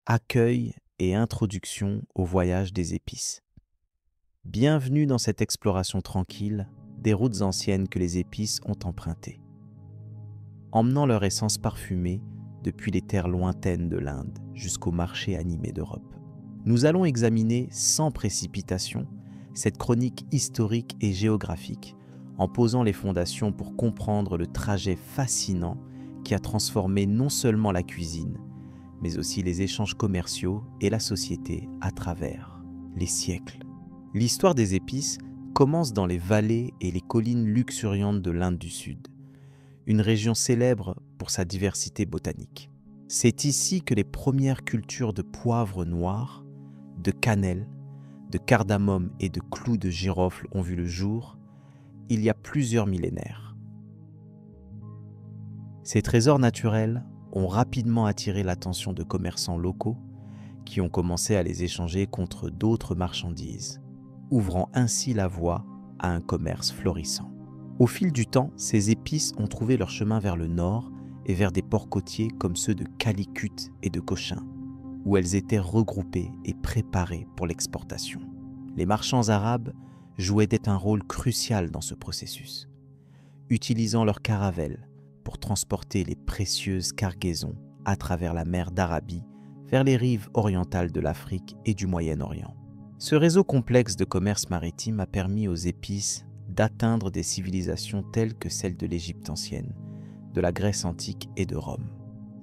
Accueil et introduction au voyage des épices. Bienvenue dans cette exploration tranquille des routes anciennes que les épices ont empruntées. Emmenant leur essence parfumée depuis les terres lointaines de l'Inde jusqu'aux marchés animés d'Europe. Nous allons examiner sans précipitation cette chronique historique et géographique en posant les fondations pour comprendre le trajet fascinant qui a transformé non seulement la cuisine, mais aussi les échanges commerciaux et la société à travers les siècles. L'histoire des épices commence dans les vallées et les collines luxuriantes de l'Inde du Sud, une région célèbre pour sa diversité botanique. C'est ici que les premières cultures de poivre noir, de cannelle, de cardamome et de clous de girofle ont vu le jour, il y a plusieurs millénaires. Ces trésors naturels ont rapidement attiré l'attention de commerçants locaux qui ont commencé à les échanger contre d'autres marchandises, ouvrant ainsi la voie à un commerce florissant. Au fil du temps, ces épices ont trouvé leur chemin vers le nord et vers des ports côtiers comme ceux de Calicut et de Cochin, où elles étaient regroupées et préparées pour l'exportation. Les marchands arabes jouaient un rôle crucial dans ce processus, utilisant leurs caravelles pour transporter les précieuses cargaisons à travers la mer d'Arabie vers les rives orientales de l'Afrique et du Moyen-Orient. Ce réseau complexe de commerce maritime a permis aux épices d'atteindre des civilisations telles que celles de l'Égypte ancienne, de la Grèce antique et de Rome.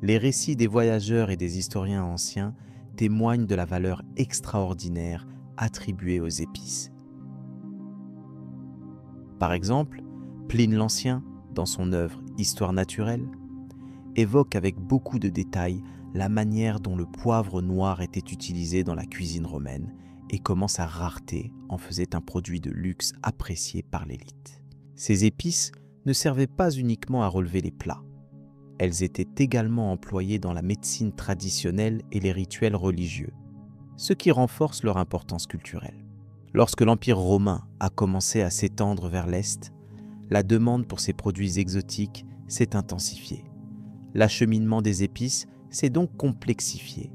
Les récits des voyageurs et des historiens anciens témoignent de la valeur extraordinaire attribuée aux épices. Par exemple, Pline l'Ancien, dans son œuvre Histoire naturelle, évoque avec beaucoup de détails la manière dont le poivre noir était utilisé dans la cuisine romaine et comment sa rareté en faisait un produit de luxe apprécié par l'élite. Ces épices ne servaient pas uniquement à relever les plats. Elles étaient également employées dans la médecine traditionnelle et les rituels religieux, ce qui renforce leur importance culturelle. Lorsque l'Empire romain a commencé à s'étendre vers l'Est, la demande pour ces produits exotiques s'est intensifiée. L'acheminement des épices s'est donc complexifié,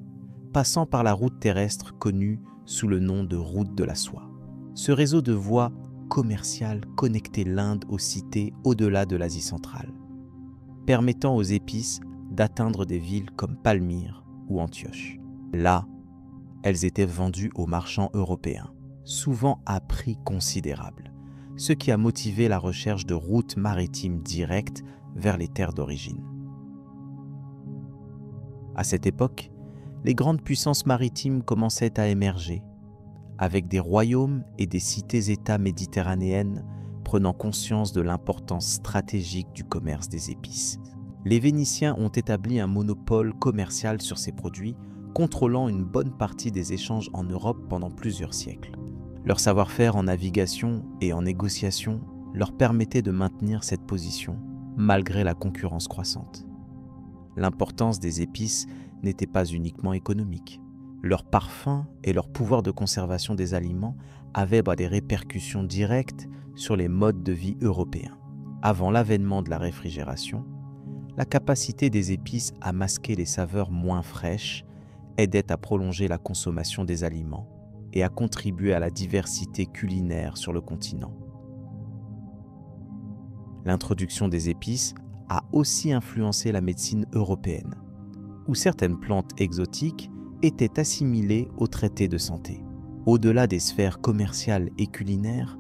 passant par la route terrestre connue sous le nom de route de la soie. Ce réseau de voies commerciales connectait l'Inde aux cités au-delà de l'Asie centrale, permettant aux épices d'atteindre des villes comme Palmyre ou Antioche. Là, elles étaient vendues aux marchands européens, souvent à prix considérable, ce qui a motivé la recherche de routes maritimes directes vers les terres d'origine. À cette époque, les grandes puissances maritimes commençaient à émerger, avec des royaumes et des cités-États méditerranéennes prenant conscience de l'importance stratégique du commerce des épices. Les Vénitiens ont établi un monopole commercial sur ces produits, contrôlant une bonne partie des échanges en Europe pendant plusieurs siècles. Leur savoir-faire en navigation et en négociation leur permettait de maintenir cette position, malgré la concurrence croissante. L'importance des épices n'était pas uniquement économique. Leur parfum et leur pouvoir de conservation des aliments avaient des répercussions directes sur les modes de vie européens. Avant l'avènement de la réfrigération, la capacité des épices à masquer les saveurs moins fraîches aidait à prolonger la consommation des aliments et à contribuer à la diversité culinaire sur le continent. L'introduction des épices a aussi influencé la médecine européenne, où certaines plantes exotiques étaient assimilées aux traités de santé. Au-delà des sphères commerciales et culinaires,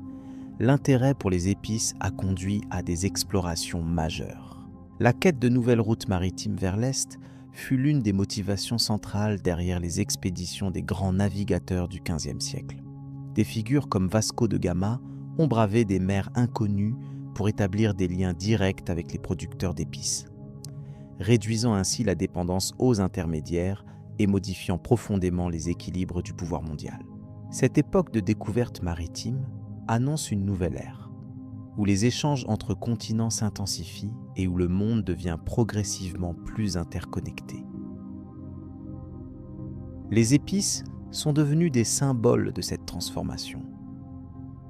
l'intérêt pour les épices a conduit à des explorations majeures. La quête de nouvelles routes maritimes vers l'Est fut l'une des motivations centrales derrière les expéditions des grands navigateurs du XVe siècle. Des figures comme Vasco de Gama ont bravé des mers inconnues pour établir des liens directs avec les producteurs d'épices, réduisant ainsi la dépendance aux intermédiaires et modifiant profondément les équilibres du pouvoir mondial. Cette époque de découverte maritime annonce une nouvelle ère, où les échanges entre continents s'intensifient et où le monde devient progressivement plus interconnecté. Les épices sont devenues des symboles de cette transformation,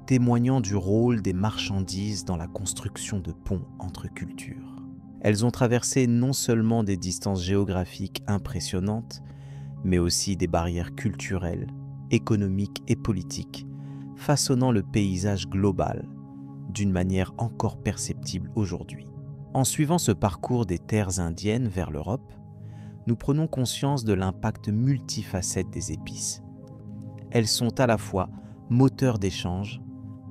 témoignant du rôle des marchandises dans la construction de ponts entre cultures. Elles ont traversé non seulement des distances géographiques impressionnantes, mais aussi des barrières culturelles, économiques et politiques, façonnant le paysage global d'une manière encore perceptible aujourd'hui. En suivant ce parcours des terres indiennes vers l'Europe, nous prenons conscience de l'impact multifacette des épices. Elles sont à la fois moteurs d'échange,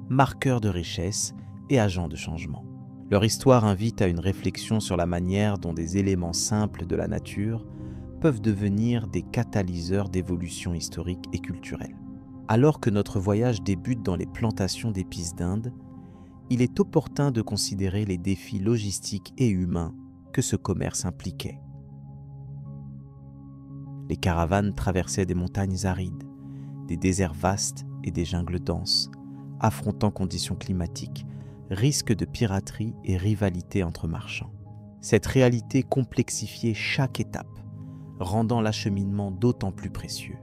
marqueurs de richesse et agents de changement. Leur histoire invite à une réflexion sur la manière dont des éléments simples de la nature peuvent devenir des catalyseurs d'évolution historique et culturelle. Alors que notre voyage débute dans les plantations d'épices d'Inde, il est opportun de considérer les défis logistiques et humains que ce commerce impliquait. Les caravanes traversaient des montagnes arides, des déserts vastes et des jungles denses, affrontant conditions climatiques, risques de piraterie et rivalité entre marchands. Cette réalité complexifiait chaque étape, rendant l'acheminement d'autant plus précieux.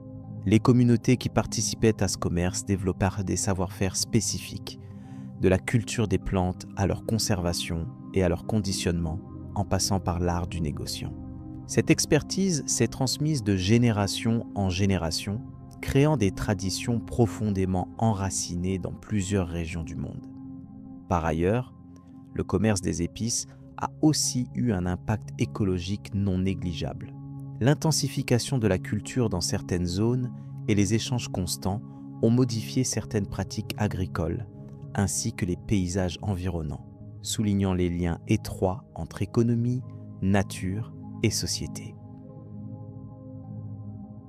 Les communautés qui participaient à ce commerce développèrent des savoir-faire spécifiques, de la culture des plantes à leur conservation et à leur conditionnement, en passant par l'art du négociant. Cette expertise s'est transmise de génération en génération, créant des traditions profondément enracinées dans plusieurs régions du monde. Par ailleurs, le commerce des épices a aussi eu un impact écologique non négligeable. L'intensification de la culture dans certaines zones et les échanges constants ont modifié certaines pratiques agricoles, ainsi que les paysages environnants, soulignant les liens étroits entre économie, nature et société.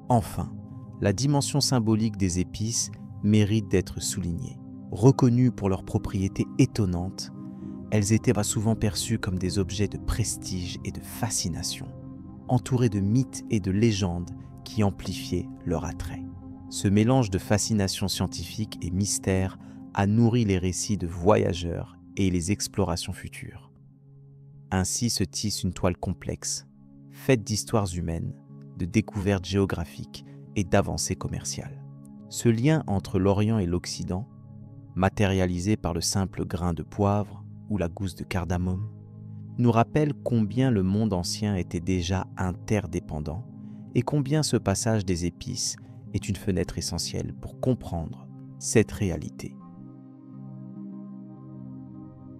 Enfin, la dimension symbolique des épices mérite d'être soulignée. Reconnues pour leurs propriétés étonnantes, elles étaient souvent perçues comme des objets de prestige et de fascination, entourées de mythes et de légendes qui amplifiaient leur attrait. Ce mélange de fascination scientifique et mystère a nourri les récits de voyageurs et les explorations futures. Ainsi se tisse une toile complexe, faite d'histoires humaines, de découvertes géographiques et d'avancées commerciales. Ce lien entre l'Orient et l'Occident, matérialisé par le simple grain de poivre ou la gousse de cardamome, nous rappelle combien le monde ancien était déjà interdépendant et combien ce passage des épices est une fenêtre essentielle pour comprendre cette réalité.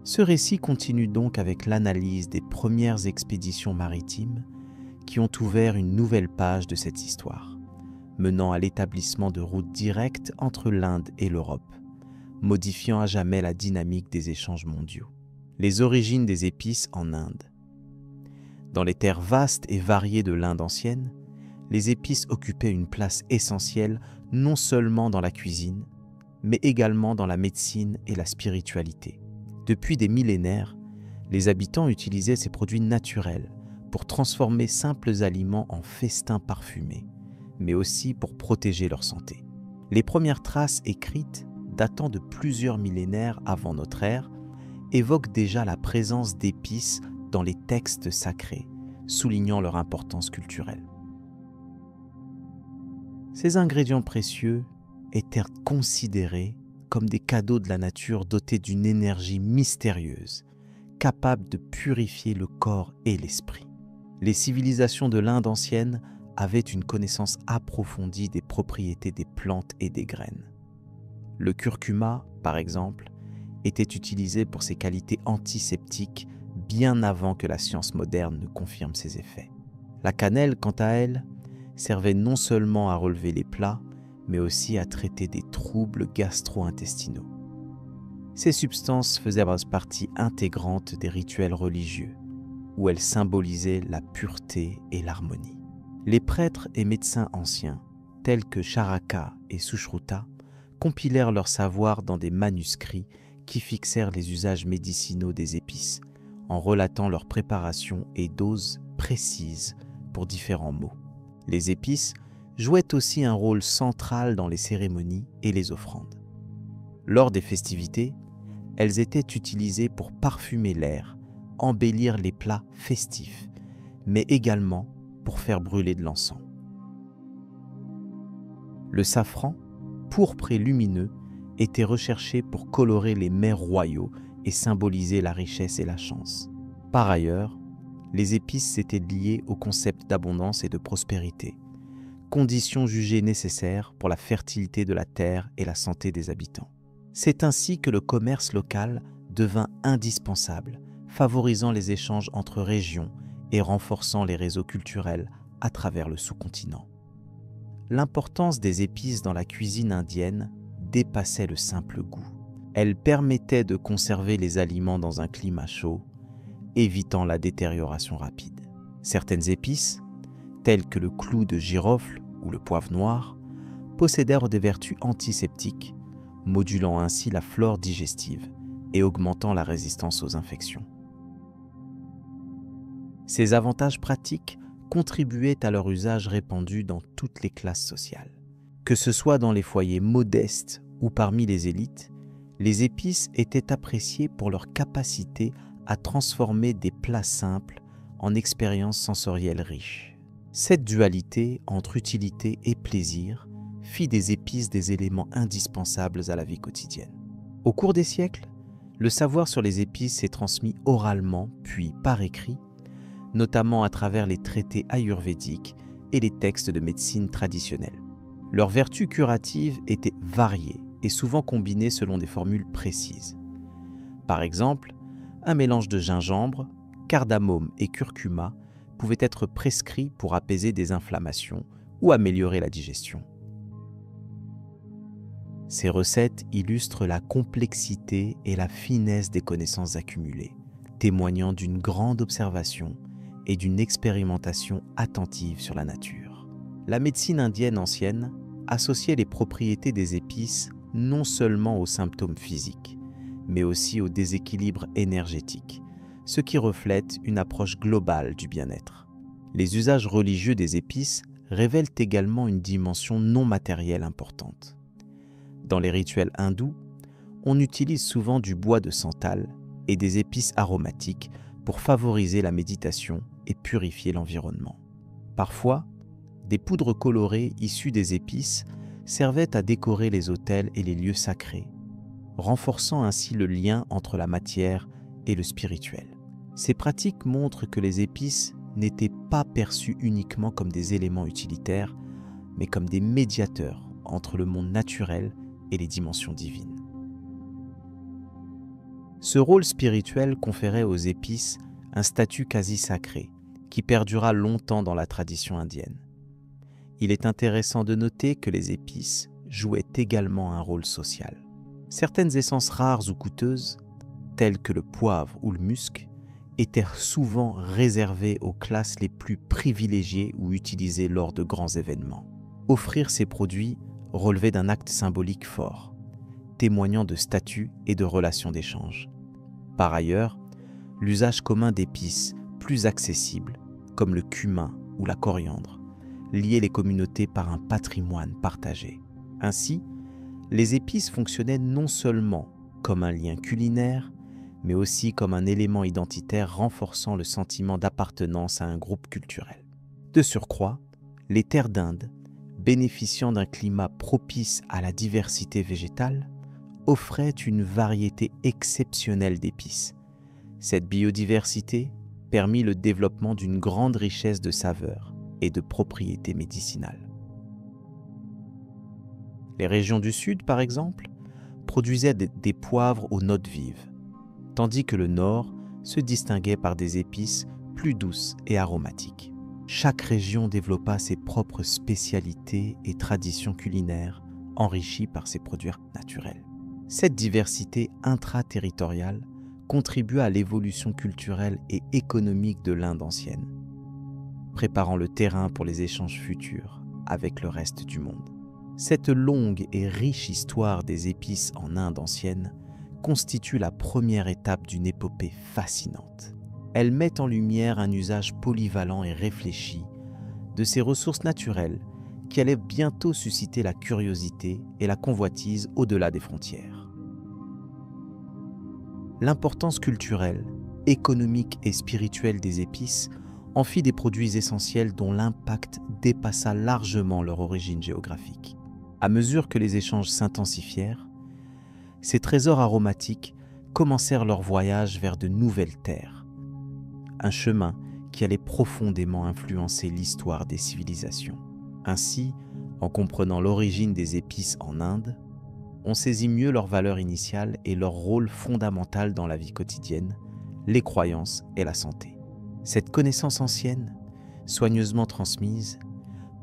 Ce récit continue donc avec l'analyse des premières expéditions maritimes qui ont ouvert une nouvelle page de cette histoire, menant à l'établissement de routes directes entre l'Inde et l'Europe, modifiant à jamais la dynamique des échanges mondiaux. Les origines des épices en Inde. Dans les terres vastes et variées de l'Inde ancienne, les épices occupaient une place essentielle non seulement dans la cuisine, mais également dans la médecine et la spiritualité. Depuis des millénaires, les habitants utilisaient ces produits naturels pour transformer simples aliments en festins parfumés, mais aussi pour protéger leur santé. Les premières traces écrites, datant de plusieurs millénaires avant notre ère, évoquent déjà la présence d'épices dans les textes sacrés, soulignant leur importance culturelle. Ces ingrédients précieux étaient considérés comme des cadeaux de la nature dotés d'une énergie mystérieuse, capable de purifier le corps et l'esprit. Les civilisations de l'Inde ancienne avaient une connaissance approfondie des propriétés des plantes et des graines. Le curcuma, par exemple, était utilisé pour ses qualités antiseptiques bien avant que la science moderne ne confirme ses effets. La cannelle, quant à elle, servait non seulement à relever les plats, mais aussi à traiter des troubles gastro-intestinaux. Ces substances faisaient partie intégrante des rituels religieux, où elles symbolisaient la pureté et l'harmonie. Les prêtres et médecins anciens, tels que Charaka et Sushruta, compilèrent leur savoir dans des manuscrits qui fixèrent les usages médicinaux des épices, en relatant leur préparation et doses précises pour différents maux. Les épices jouaient aussi un rôle central dans les cérémonies et les offrandes. Lors des festivités, elles étaient utilisées pour parfumer l'air, embellir les plats festifs, mais également pour faire brûler de l'encens. Le safran, pourpre et lumineux, était recherché pour colorer les mets royaux et symboliser la richesse et la chance. Par ailleurs, les épices étaient liées au concept d'abondance et de prospérité, condition jugée nécessaire pour la fertilité de la terre et la santé des habitants. C'est ainsi que le commerce local devint indispensable, favorisant les échanges entre régions et renforçant les réseaux culturels à travers le sous-continent. L'importance des épices dans la cuisine indienne dépassait le simple goût. Elles permettaient de conserver les aliments dans un climat chaud, évitant la détérioration rapide. Certaines épices, telles que le clou de girofle ou le poivre noir, possédèrent des vertus antiseptiques, modulant ainsi la flore digestive et augmentant la résistance aux infections. Ces avantages pratiques contribuaient à leur usage répandu dans toutes les classes sociales. Que ce soit dans les foyers modestes ou parmi les élites, les épices étaient appréciées pour leur capacité à transformer des plats simples en expériences sensorielles riches. Cette dualité entre utilité et plaisir fit des épices des éléments indispensables à la vie quotidienne. Au cours des siècles, le savoir sur les épices s'est transmis oralement puis par écrit, notamment à travers les traités ayurvédiques et les textes de médecine traditionnelle. Leurs vertus curatives étaient variées et souvent combinées selon des formules précises. Par exemple, un mélange de gingembre, cardamome et curcuma pouvait être prescrit pour apaiser des inflammations ou améliorer la digestion. Ces recettes illustrent la complexité et la finesse des connaissances accumulées, témoignant d'une grande observation et d'une expérimentation attentive sur la nature. La médecine indienne ancienne associait les propriétés des épices non seulement aux symptômes physiques, mais aussi aux déséquilibres énergétiques, ce qui reflète une approche globale du bien-être. Les usages religieux des épices révèlent également une dimension non matérielle importante. Dans les rituels hindous, on utilise souvent du bois de santal et des épices aromatiques pour favoriser la méditation et purifier l'environnement. Parfois, des poudres colorées issues des épices servaient à décorer les autels et les lieux sacrés, renforçant ainsi le lien entre la matière et le spirituel. Ces pratiques montrent que les épices n'étaient pas perçues uniquement comme des éléments utilitaires, mais comme des médiateurs entre le monde naturel et les dimensions divines. Ce rôle spirituel conférait aux épices un statut quasi sacré, qui perdura longtemps dans la tradition indienne. Il est intéressant de noter que les épices jouaient également un rôle social. Certaines essences rares ou coûteuses, telles que le poivre ou le musc, étaient souvent réservées aux classes les plus privilégiées ou utilisées lors de grands événements. Offrir ces produits relevait d'un acte symbolique fort, témoignant de statut et de relations d'échange. Par ailleurs, l'usage commun d'épices plus accessibles, comme le cumin ou la coriandre, liait les communautés par un patrimoine partagé. Ainsi, les épices fonctionnaient non seulement comme un lien culinaire, mais aussi comme un élément identitaire renforçant le sentiment d'appartenance à un groupe culturel. De surcroît, les terres d'Inde, bénéficiant d'un climat propice à la diversité végétale, offraient une variété exceptionnelle d'épices. Cette biodiversité permit le développement d'une grande richesse de saveurs et de propriétés médicinales. Les régions du Sud, par exemple, produisaient des poivres aux notes vives, tandis que le Nord se distinguait par des épices plus douces et aromatiques. Chaque région développa ses propres spécialités et traditions culinaires enrichies par ses produits naturels. Cette diversité intra-territoriale contribua à l'évolution culturelle et économique de l'Inde ancienne, préparant le terrain pour les échanges futurs avec le reste du monde. Cette longue et riche histoire des épices en Inde ancienne constitue la première étape d'une épopée fascinante. Elle met en lumière un usage polyvalent et réfléchi de ces ressources naturelles qui allaient bientôt susciter la curiosité et la convoitise au-delà des frontières. L'importance culturelle, économique et spirituelle des épices en fit des produits essentiels dont l'impact dépassa largement leur origine géographique. À mesure que les échanges s'intensifièrent, ces trésors aromatiques commencèrent leur voyage vers de nouvelles terres, un chemin qui allait profondément influencer l'histoire des civilisations. Ainsi, en comprenant l'origine des épices en Inde, on saisit mieux leur valeur initiale et leur rôle fondamental dans la vie quotidienne, les croyances et la santé. Cette connaissance ancienne, soigneusement transmise,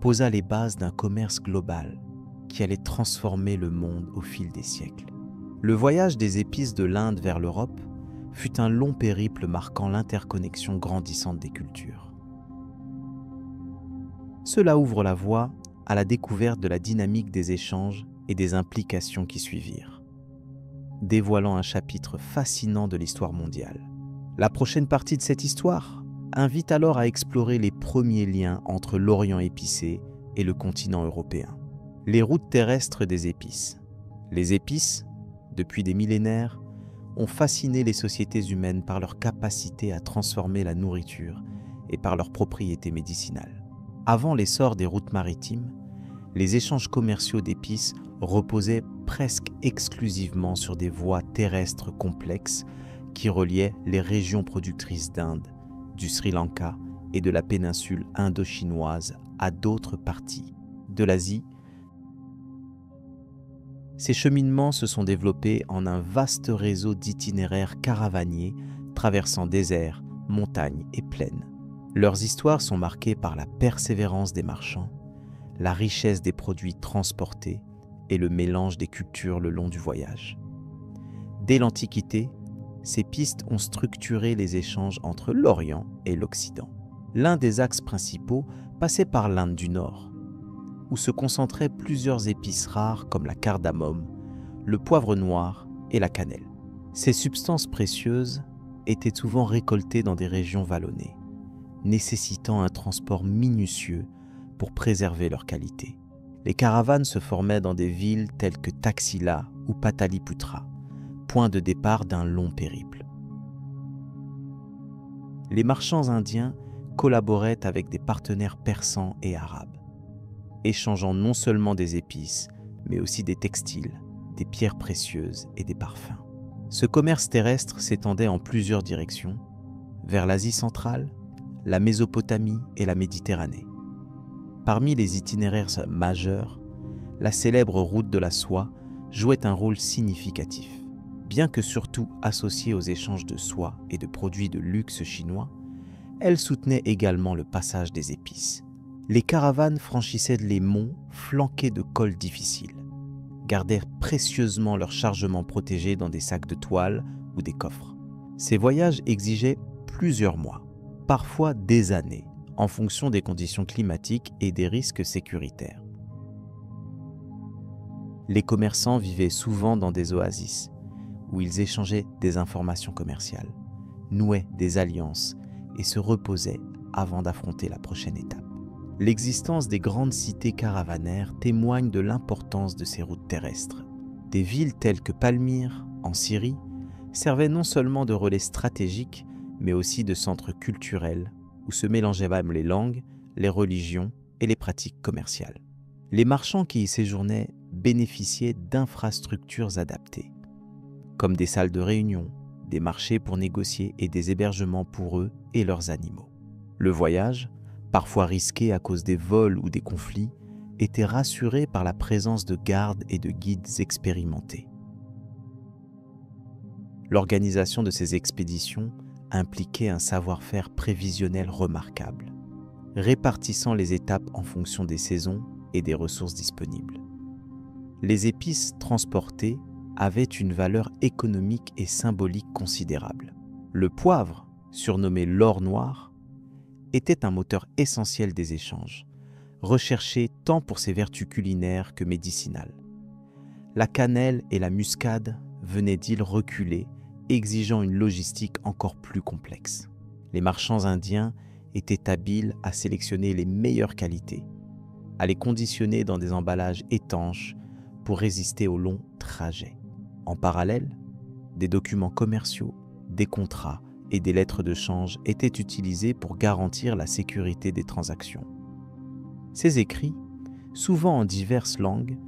posa les bases d'un commerce global qui allait transformer le monde au fil des siècles. Le voyage des épices de l'Inde vers l'Europe fut un long périple marquant l'interconnexion grandissante des cultures. Cela ouvre la voie à la découverte de la dynamique des échanges et des implications qui suivirent, dévoilant un chapitre fascinant de l'histoire mondiale. La prochaine partie de cette histoire invite alors à explorer les premiers liens entre l'Orient épicé et le continent européen. Les routes terrestres des épices. Les épices, depuis des millénaires, ont fasciné les sociétés humaines par leur capacité à transformer la nourriture et par leurs propriétés médicinales. Avant l'essor des routes maritimes, les échanges commerciaux d'épices reposaient presque exclusivement sur des voies terrestres complexes qui reliaient les régions productrices d'Inde, du Sri Lanka et de la péninsule indo-chinoise à d'autres parties de l'Asie. Ces cheminements se sont développés en un vaste réseau d'itinéraires caravaniers traversant déserts, montagnes et plaines. Leurs histoires sont marquées par la persévérance des marchands, la richesse des produits transportés et le mélange des cultures le long du voyage. Dès l'Antiquité, ces pistes ont structuré les échanges entre l'Orient et l'Occident. L'un des axes principaux passait par l'Inde du Nord, où se concentraient plusieurs épices rares comme la cardamome, le poivre noir et la cannelle. Ces substances précieuses étaient souvent récoltées dans des régions vallonnées, nécessitant un transport minutieux pour préserver leur qualité. Les caravanes se formaient dans des villes telles que Taxila ou Pataliputra, point de départ d'un long périple. Les marchands indiens collaboraient avec des partenaires persans et arabes, échangeant non seulement des épices, mais aussi des textiles, des pierres précieuses et des parfums. Ce commerce terrestre s'étendait en plusieurs directions, vers l'Asie centrale, la Mésopotamie et la Méditerranée. Parmi les itinéraires majeurs, la célèbre route de la soie jouait un rôle significatif. Bien que surtout associée aux échanges de soie et de produits de luxe chinois, elle soutenait également le passage des épices. Les caravanes franchissaient les monts flanqués de cols difficiles, gardèrent précieusement leurs chargements protégés dans des sacs de toile ou des coffres. Ces voyages exigeaient plusieurs mois, parfois des années, en fonction des conditions climatiques et des risques sécuritaires. Les commerçants vivaient souvent dans des oasis, où ils échangeaient des informations commerciales, nouaient des alliances et se reposaient avant d'affronter la prochaine étape. L'existence des grandes cités caravanaires témoigne de l'importance de ces routes terrestres. Des villes telles que Palmyre, en Syrie, servaient non seulement de relais stratégiques, mais aussi de centres culturels où se mélangeaient même les langues, les religions et les pratiques commerciales. Les marchands qui y séjournaient bénéficiaient d'infrastructures adaptées, comme des salles de réunion, des marchés pour négocier et des hébergements pour eux et leurs animaux. Le voyage, parfois risqué à cause des vols ou des conflits, était rassuré par la présence de gardes et de guides expérimentés. L'organisation de ces expéditions impliquait un savoir-faire prévisionnel remarquable, répartissant les étapes en fonction des saisons et des ressources disponibles. Les épices transportées avaient une valeur économique et symbolique considérable. Le poivre, surnommé l'or noir, était un moteur essentiel des échanges, recherché tant pour ses vertus culinaires que médicinales. La cannelle et la muscade venaient d'îles reculées, exigeant une logistique encore plus complexe. Les marchands indiens étaient habiles à sélectionner les meilleures qualités, à les conditionner dans des emballages étanches pour résister aux longs trajets. En parallèle, des documents commerciaux, des contrats et des lettres de change étaient utilisés pour garantir la sécurité des transactions. Ces écrits, souvent en diverses langues,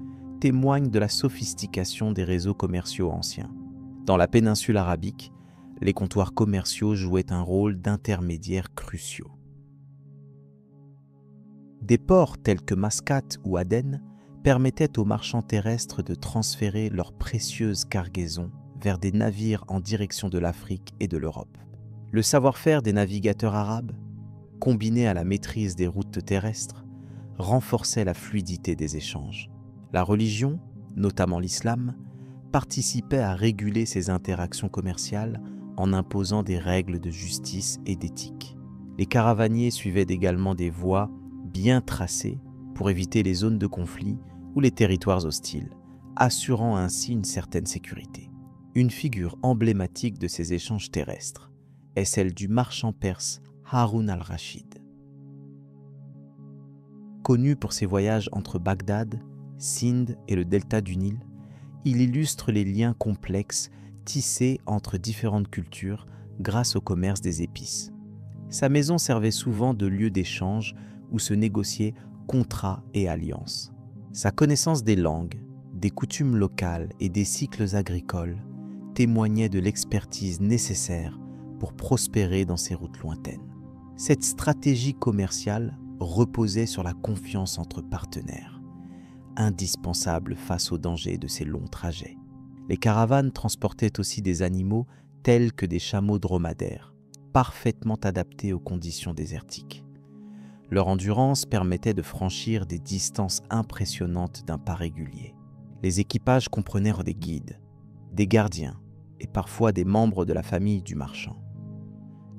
témoignent de la sophistication des réseaux commerciaux anciens. Dans la péninsule arabique, les comptoirs commerciaux jouaient un rôle d'intermédiaires cruciaux. Des ports tels que Mascate ou Aden permettaient aux marchands terrestres de transférer leurs précieuses cargaisons vers des navires en direction de l'Afrique et de l'Europe. Le savoir-faire des navigateurs arabes, combiné à la maîtrise des routes terrestres, renforçait la fluidité des échanges. La religion, notamment l'islam, participait à réguler ces interactions commerciales en imposant des règles de justice et d'éthique. Les caravaniers suivaient également des voies bien tracées pour éviter les zones de conflit ou les territoires hostiles, assurant ainsi une certaine sécurité. Une figure emblématique de ces échanges terrestres est celle du marchand perse Haroun al-Rachid. Connu pour ses voyages entre Bagdad, Sindh et le delta du Nil, il illustre les liens complexes tissés entre différentes cultures grâce au commerce des épices. Sa maison servait souvent de lieu d'échange où se négociaient contrats et alliances. Sa connaissance des langues, des coutumes locales et des cycles agricoles témoignait de l'expertise nécessaire pour prospérer dans ces routes lointaines. Cette stratégie commerciale reposait sur la confiance entre partenaires, indispensable face aux dangers de ces longs trajets. Les caravanes transportaient aussi des animaux tels que des chameaux dromadaires, parfaitement adaptés aux conditions désertiques. Leur endurance permettait de franchir des distances impressionnantes d'un pas régulier. Les équipages comprenaient des guides, des gardiens et parfois des membres de la famille du marchand.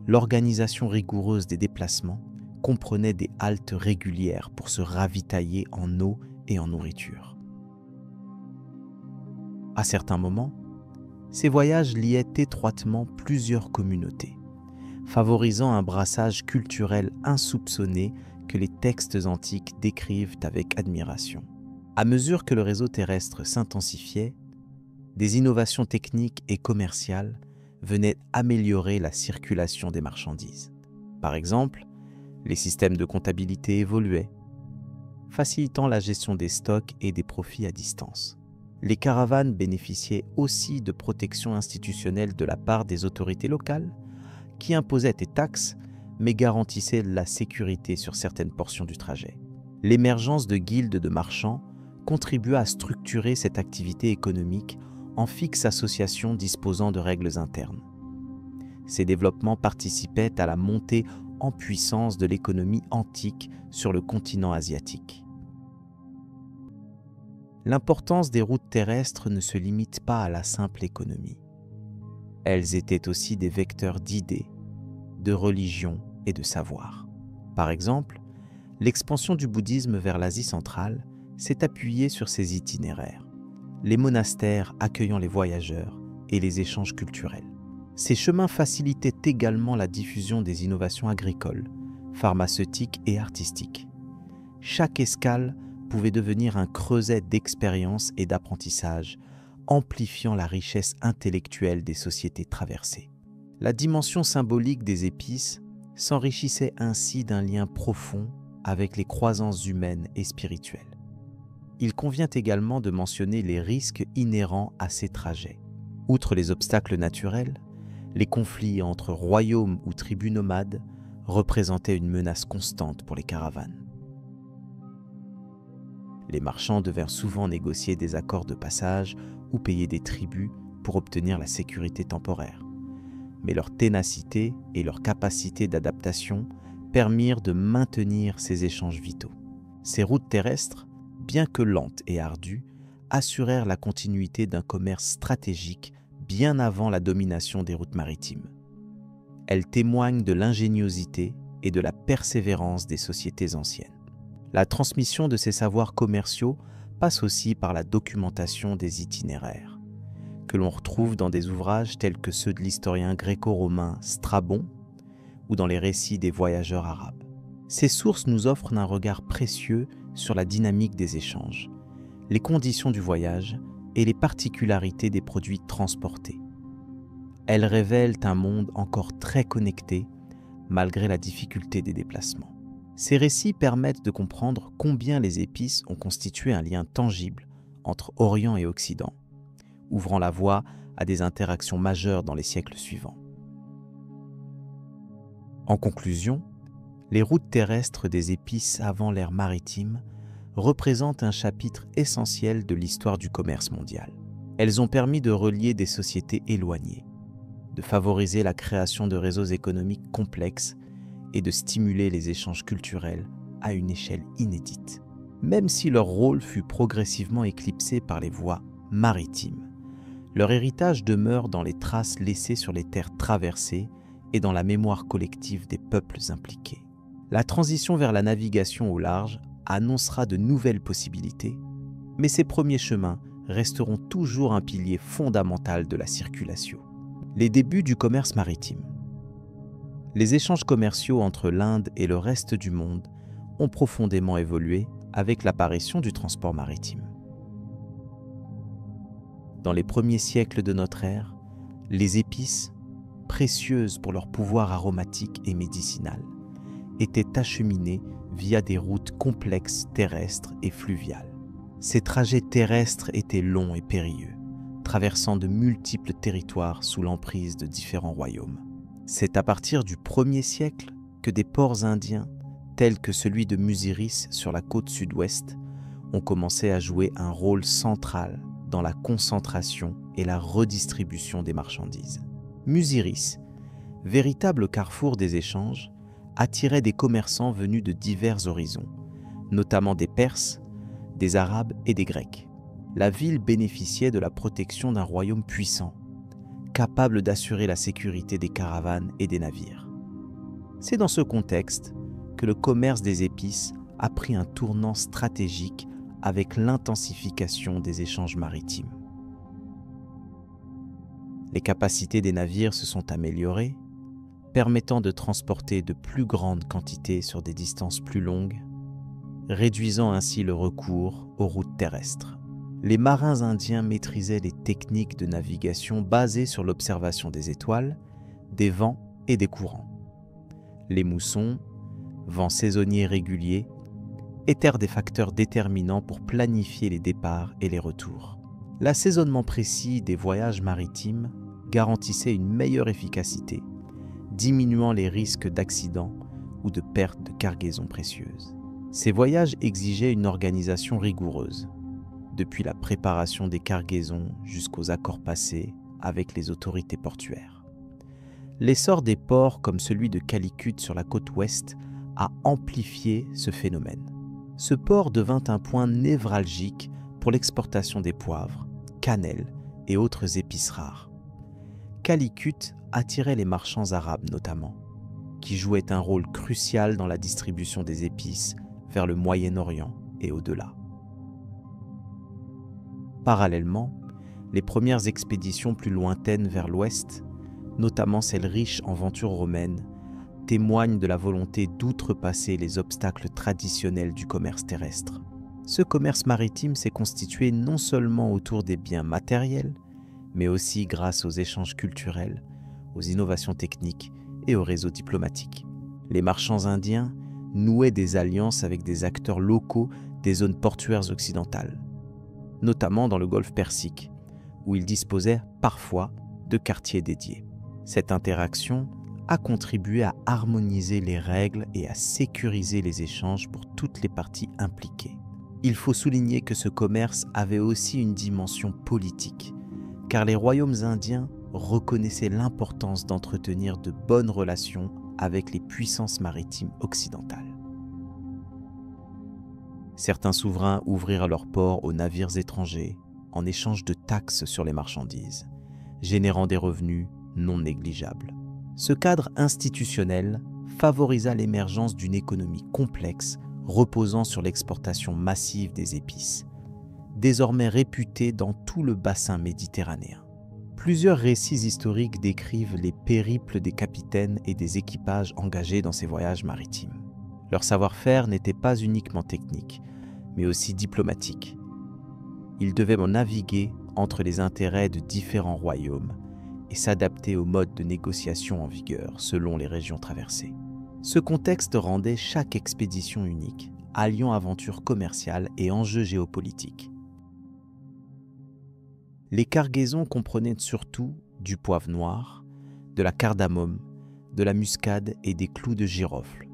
L'organisation rigoureuse des déplacements comprenait des haltes régulières pour se ravitailler en eau et en nourriture. À certains moments, ces voyages liaient étroitement plusieurs communautés, favorisant un brassage culturel insoupçonné que les textes antiques décrivent avec admiration. À mesure que le réseau terrestre s'intensifiait, des innovations techniques et commerciales venaient améliorer la circulation des marchandises. Par exemple, les systèmes de comptabilité évoluaient, facilitant la gestion des stocks et des profits à distance. Les caravanes bénéficiaient aussi de protections institutionnelles de la part des autorités locales, qui imposaient des taxes, mais garantissaient la sécurité sur certaines portions du trajet. L'émergence de guildes de marchands contribua à structurer cette activité économique en fixe association disposant de règles internes. Ces développements participaient à la montée en puissance de l'économie antique sur le continent asiatique. L'importance des routes terrestres ne se limite pas à la simple économie. Elles étaient aussi des vecteurs d'idées, de religion et de savoir. Par exemple, l'expansion du bouddhisme vers l'Asie centrale s'est appuyée sur ces itinéraires, les monastères accueillant les voyageurs et les échanges culturels. Ces chemins facilitaient également la diffusion des innovations agricoles, pharmaceutiques et artistiques. Chaque escale pouvait devenir un creuset d'expérience et d'apprentissage, amplifiant la richesse intellectuelle des sociétés traversées. La dimension symbolique des épices s'enrichissait ainsi d'un lien profond avec les croisances humaines et spirituelles. Il convient également de mentionner les risques inhérents à ces trajets. Outre les obstacles naturels, les conflits entre royaumes ou tribus nomades représentaient une menace constante pour les caravanes. Les marchands devinrent souvent négocier des accords de passage ou payer des tributs pour obtenir la sécurité temporaire. Mais leur ténacité et leur capacité d'adaptation permirent de maintenir ces échanges vitaux. Ces routes terrestres, bien que lentes et ardues, assurèrent la continuité d'un commerce stratégique bien avant la domination des routes maritimes. Elles témoignent de l'ingéniosité et de la persévérance des sociétés anciennes. La transmission de ces savoirs commerciaux passe aussi par la documentation des itinéraires, que l'on retrouve dans des ouvrages tels que ceux de l'historien gréco-romain Strabon ou dans les récits des voyageurs arabes. Ces sources nous offrent un regard précieux sur la dynamique des échanges, les conditions du voyage et les particularités des produits transportés. Elles révèlent un monde encore très connecté malgré la difficulté des déplacements. Ces récits permettent de comprendre combien les épices ont constitué un lien tangible entre Orient et Occident, ouvrant la voie à des interactions majeures dans les siècles suivants. En conclusion, Les routes terrestres des épices avant l'ère maritime représentent un chapitre essentiel de l'histoire du commerce mondial. Elles ont permis de relier des sociétés éloignées, de favoriser la création de réseaux économiques complexes et de stimuler les échanges culturels à une échelle inédite. Même si leur rôle fut progressivement éclipsé par les voies maritimes, leur héritage demeure dans les traces laissées sur les terres traversées et dans la mémoire collective des peuples impliqués. La transition vers la navigation au large annoncera de nouvelles possibilités, mais ces premiers chemins resteront toujours un pilier fondamental de la circulation. Les débuts du commerce maritime. Les échanges commerciaux entre l'Inde et le reste du monde ont profondément évolué avec l'apparition du transport maritime. Dans les premiers siècles de notre ère, les épices, précieuses pour leur pouvoir aromatique et médicinal, étaient acheminées via des routes complexes terrestres et fluviales. Ces trajets terrestres étaient longs et périlleux, traversant de multiples territoires sous l'emprise de différents royaumes. C'est à partir du 1er siècle que des ports indiens, tels que celui de Muziris sur la côte sud-ouest, ont commencé à jouer un rôle central dans la concentration et la redistribution des marchandises. Muziris, véritable carrefour des échanges, attirait des commerçants venus de divers horizons, notamment des Perses, des Arabes et des Grecs. La ville bénéficiait de la protection d'un royaume puissant, capable d'assurer la sécurité des caravanes et des navires. C'est dans ce contexte que le commerce des épices a pris un tournant stratégique avec l'intensification des échanges maritimes. Les capacités des navires se sont améliorées, permettant de transporter de plus grandes quantités sur des distances plus longues, réduisant ainsi le recours aux routes terrestres. Les marins indiens maîtrisaient les techniques de navigation basées sur l'observation des étoiles, des vents et des courants. Les moussons, vents saisonniers réguliers, étaient des facteurs déterminants pour planifier les départs et les retours. L'assaisonnement précis des voyages maritimes garantissait une meilleure efficacité, diminuant les risques d'accidents ou de perte de cargaisons précieuses. Ces voyages exigeaient une organisation rigoureuse, depuis la préparation des cargaisons jusqu'aux accords passés avec les autorités portuaires. L'essor des ports comme celui de Calicut sur la côte ouest a amplifié ce phénomène. Ce port devint un point névralgique pour l'exportation des poivres, cannelle et autres épices rares. Calicut attirait les marchands arabes notamment, qui jouaient un rôle crucial dans la distribution des épices vers le Moyen-Orient et au-delà. Parallèlement, les premières expéditions plus lointaines vers l'ouest, notamment celles riches en ventures romaines, témoignent de la volonté d'outrepasser les obstacles traditionnels du commerce terrestre. Ce commerce maritime s'est constitué non seulement autour des biens matériels, mais aussi grâce aux échanges culturels, aux innovations techniques et aux réseaux diplomatiques. Les marchands indiens nouaient des alliances avec des acteurs locaux des zones portuaires occidentales, notamment dans le golfe Persique, où ils disposaient parfois de quartiers dédiés. Cette interaction a contribué à harmoniser les règles et à sécuriser les échanges pour toutes les parties impliquées. Il faut souligner que ce commerce avait aussi une dimension politique, car les royaumes indiens reconnaissaient l'importance d'entretenir de bonnes relations avec les puissances maritimes occidentales. Certains souverains ouvrirent leurs ports aux navires étrangers en échange de taxes sur les marchandises, générant des revenus non négligeables. Ce cadre institutionnel favorisa l'émergence d'une économie complexe reposant sur l'exportation massive des épices, désormais réputée dans tout le bassin méditerranéen. Plusieurs récits historiques décrivent les périples des capitaines et des équipages engagés dans ces voyages maritimes. Leur savoir-faire n'était pas uniquement technique, mais aussi diplomatique. Ils devaient naviguer entre les intérêts de différents royaumes et s'adapter aux modes de négociation en vigueur selon les régions traversées. Ce contexte rendait chaque expédition unique, alliant aventure commerciale et enjeux géopolitiques. Les cargaisons comprenaient surtout du poivre noir, de la cardamome, de la muscade et des clous de girofle,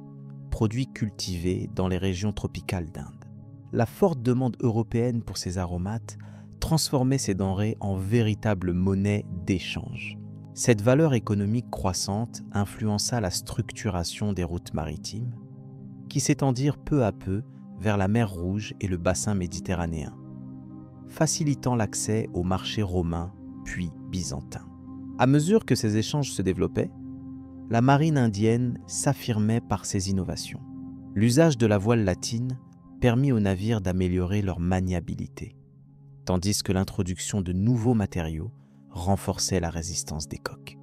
produits cultivés dans les régions tropicales d'Inde. La forte demande européenne pour ces aromates transformait ces denrées en véritable monnaie d'échange. Cette valeur économique croissante influença la structuration des routes maritimes, qui s'étendirent peu à peu vers la mer Rouge et le bassin méditerranéen, facilitant l'accès aux marchés romains puis byzantins. À mesure que ces échanges se développaient, la marine indienne s'affirmait par ses innovations. L'usage de la voile latine permit aux navires d'améliorer leur maniabilité, tandis que l'introduction de nouveaux matériaux renforçait la résistance des coques.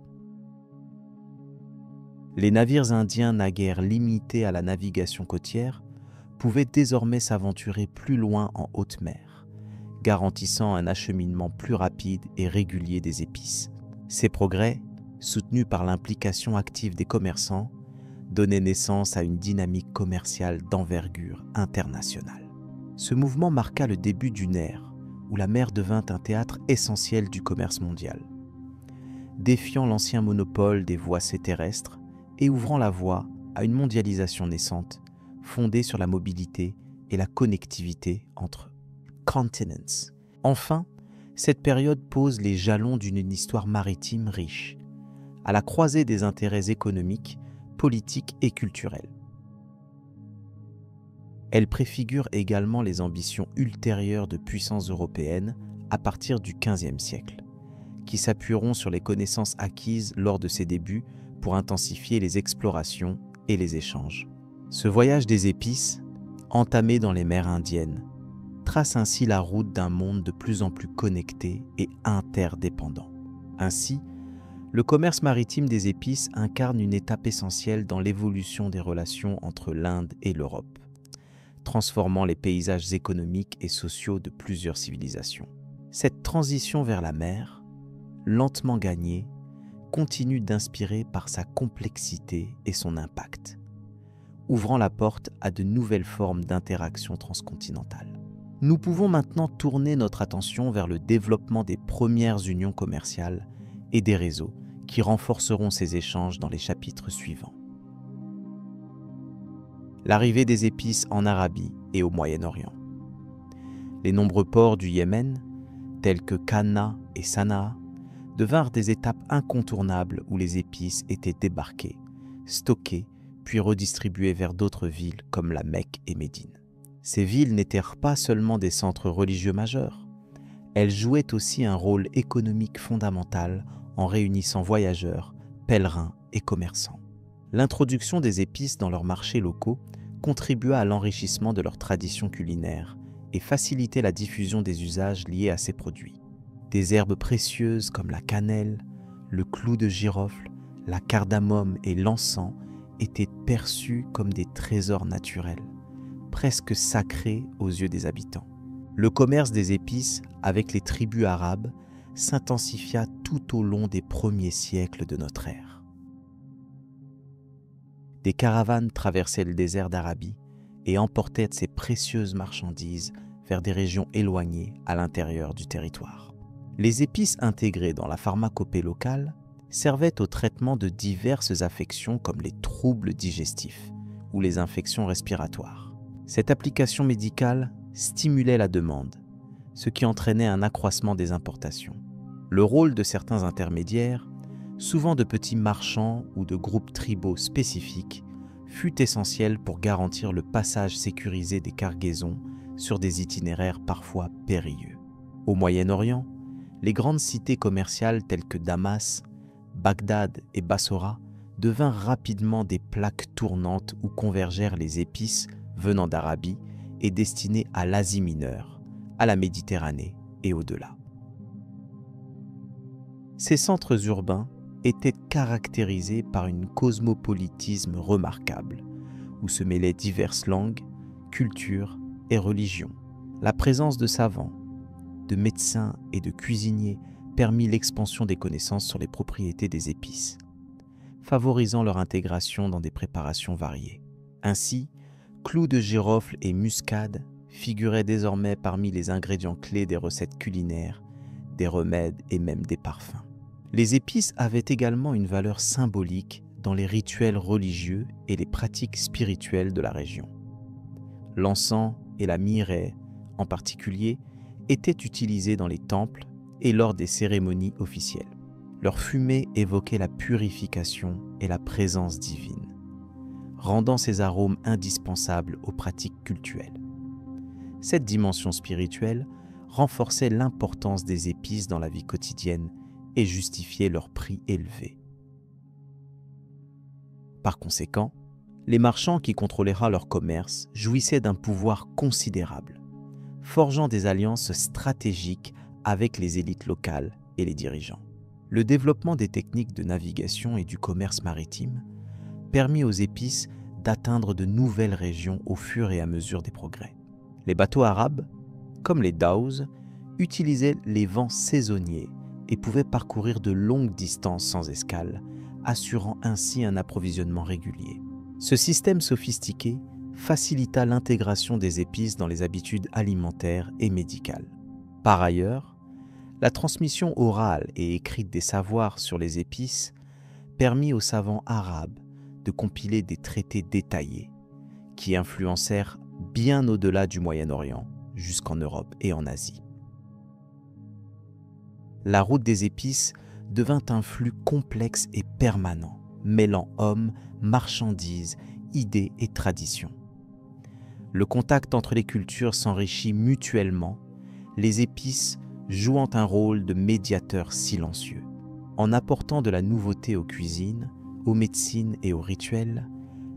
Les navires indiens naguère limités à la navigation côtière pouvaient désormais s'aventurer plus loin en haute mer, garantissant un acheminement plus rapide et régulier des épices. Ces progrès, soutenus par l'implication active des commerçants, donnaient naissance à une dynamique commerciale d'envergure internationale. Ce mouvement marqua le début d'une ère où la mer devint un théâtre essentiel du commerce mondial, défiant l'ancien monopole des voies terrestres et ouvrant la voie à une mondialisation naissante fondée sur la mobilité et la connectivité entre continents. Enfin, cette période pose les jalons d'une histoire maritime riche, à la croisée des intérêts économiques, politiques et culturels. Elle préfigure également les ambitions ultérieures de puissances européennes à partir du XVe siècle, qui s'appuieront sur les connaissances acquises lors de ses débuts pour intensifier les explorations et les échanges. Ce voyage des épices, entamé dans les mers indiennes, trace ainsi la route d'un monde de plus en plus connecté et interdépendant. Ainsi, le commerce maritime des épices incarne une étape essentielle dans l'évolution des relations entre l'Inde et l'Europe, transformant les paysages économiques et sociaux de plusieurs civilisations. Cette transition vers la mer, lentement gagnée, continue d'inspirer par sa complexité et son impact, ouvrant la porte à de nouvelles formes d'interaction transcontinentale. Nous pouvons maintenant tourner notre attention vers le développement des premières unions commerciales et des réseaux qui renforceront ces échanges dans les chapitres suivants. L'arrivée des épices en Arabie et au Moyen-Orient. Les nombreux ports du Yémen, tels que Qanna et Sanaa, devinrent des étapes incontournables où les épices étaient débarquées, stockées, puis redistribuées vers d'autres villes comme la Mecque et Médine. Ces villes n'étaient pas seulement des centres religieux majeurs, elles jouaient aussi un rôle économique fondamental en réunissant voyageurs, pèlerins et commerçants. L'introduction des épices dans leurs marchés locaux contribua à l'enrichissement de leurs traditions culinaires et facilitait la diffusion des usages liés à ces produits. Des herbes précieuses comme la cannelle, le clou de girofle, la cardamome et l'encens étaient perçus comme des trésors naturels, presque sacrés aux yeux des habitants. Le commerce des épices avec les tribus arabes s'intensifia tout au long des premiers siècles de notre ère. Des caravanes traversaient le désert d'Arabie et emportaient ces précieuses marchandises vers des régions éloignées à l'intérieur du territoire. Les épices intégrées dans la pharmacopée locale servaient au traitement de diverses affections comme les troubles digestifs ou les infections respiratoires. Cette application médicale stimulait la demande, ce qui entraînait un accroissement des importations. Le rôle de certains intermédiaires, souvent de petits marchands ou de groupes tribaux spécifiques, fut essentiel pour garantir le passage sécurisé des cargaisons sur des itinéraires parfois périlleux. Au Moyen-Orient, les grandes cités commerciales telles que Damas, Bagdad et Bassora devinrent rapidement des plaques tournantes où convergèrent les épices venant d'Arabie et destinées à l'Asie mineure, à la Méditerranée et au-delà. Ces centres urbains étaient caractérisés par un cosmopolitisme remarquable, où se mêlaient diverses langues, cultures et religions. La présence de savants, de médecins et de cuisiniers permit l'expansion des connaissances sur les propriétés des épices, favorisant leur intégration dans des préparations variées. Ainsi, clous de girofle et muscade figuraient désormais parmi les ingrédients clés des recettes culinaires, des remèdes et même des parfums. Les épices avaient également une valeur symbolique dans les rituels religieux et les pratiques spirituelles de la région. L'encens et la myrrhe, en particulier, étaient utilisés dans les temples et lors des cérémonies officielles. Leur fumée évoquait la purification et la présence divine, rendant ces arômes indispensables aux pratiques cultuelles. Cette dimension spirituelle renforçait l'importance des épices dans la vie quotidienne et justifiait leur prix élevé. Par conséquent, les marchands qui contrôlèrent leur commerce jouissaient d'un pouvoir considérable, forgeant des alliances stratégiques avec les élites locales et les dirigeants. Le développement des techniques de navigation et du commerce maritime permit aux épices d'atteindre de nouvelles régions au fur et à mesure des progrès. Les bateaux arabes, comme les dhows, utilisaient les vents saisonniers et pouvaient parcourir de longues distances sans escale, assurant ainsi un approvisionnement régulier. Ce système sophistiqué facilita l'intégration des épices dans les habitudes alimentaires et médicales. Par ailleurs, la transmission orale et écrite des savoirs sur les épices permit aux savants arabes de compiler des traités détaillés qui influencèrent bien au-delà du Moyen-Orient, jusqu'en Europe et en Asie. La route des épices devint un flux complexe et permanent, mêlant hommes, marchandises, idées et traditions. Le contact entre les cultures s'enrichit mutuellement, les épices jouant un rôle de médiateur silencieux. En apportant de la nouveauté aux cuisines, aux médecines et aux rituels,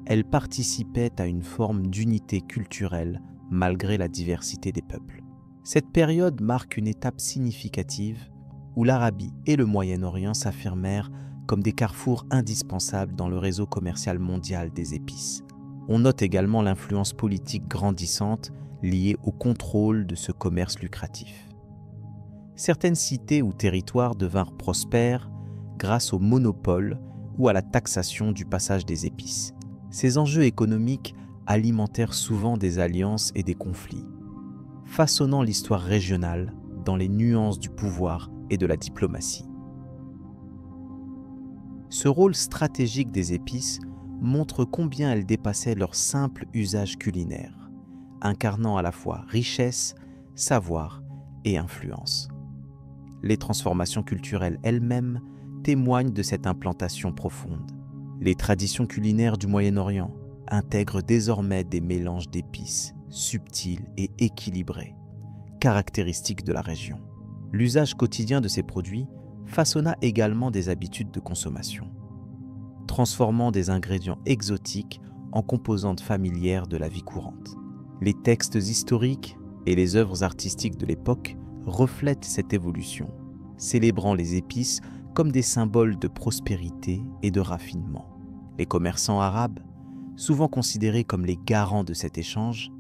elles participaient à une forme d'unité culturelle malgré la diversité des peuples. Cette période marque une étape significative où l'Arabie et le Moyen-Orient s'affirmèrent comme des carrefours indispensables dans le réseau commercial mondial des épices. On note également l'influence politique grandissante liée au contrôle de ce commerce lucratif. Certaines cités ou territoires devinrent prospères grâce au monopole ou à la taxation du passage des épices. Ces enjeux économiques alimentèrent souvent des alliances et des conflits, façonnant l'histoire régionale dans les nuances du pouvoir et de la diplomatie. Ce rôle stratégique des épices montre combien elles dépassaient leur simple usage culinaire, incarnant à la fois richesse, savoir et influence. Les transformations culturelles elles-mêmes témoignent de cette implantation profonde. Les traditions culinaires du Moyen-Orient intègrent désormais des mélanges d'épices subtils et équilibrés, caractéristiques de la région. L'usage quotidien de ces produits façonna également des habitudes de consommation, transformant des ingrédients exotiques en composantes familières de la vie courante. Les textes historiques et les œuvres artistiques de l'époque reflètent cette évolution, célébrant les épices comme des symboles de prospérité et de raffinement. Les commerçants arabes, souvent considérés comme les garants de cet échange,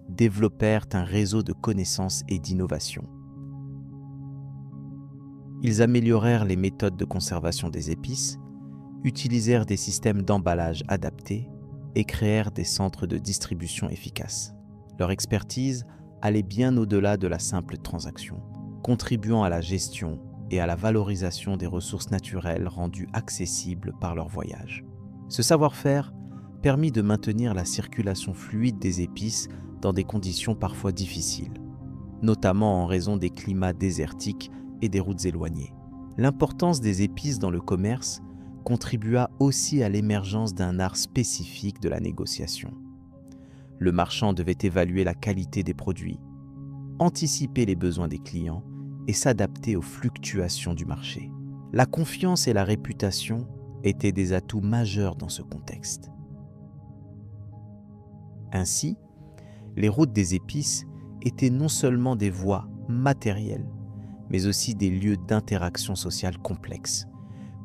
développèrent un réseau de connaissances et d'innovation. Ils améliorèrent les méthodes de conservation des épices, utilisèrent des systèmes d'emballage adaptés et créèrent des centres de distribution efficaces. Leur expertise allait bien au-delà de la simple transaction, contribuant à la gestion et à la valorisation des ressources naturelles rendues accessibles par leur voyage. Ce savoir-faire permit de maintenir la circulation fluide des épices dans des conditions parfois difficiles, notamment en raison des climats désertiques et des routes éloignées. L'importance des épices dans le commerce contribua aussi à l'émergence d'un art spécifique de la négociation. Le marchand devait évaluer la qualité des produits, anticiper les besoins des clients et s'adapter aux fluctuations du marché. La confiance et la réputation étaient des atouts majeurs dans ce contexte. Ainsi, les routes des épices étaient non seulement des voies matérielles, mais aussi des lieux d'interaction sociale complexes,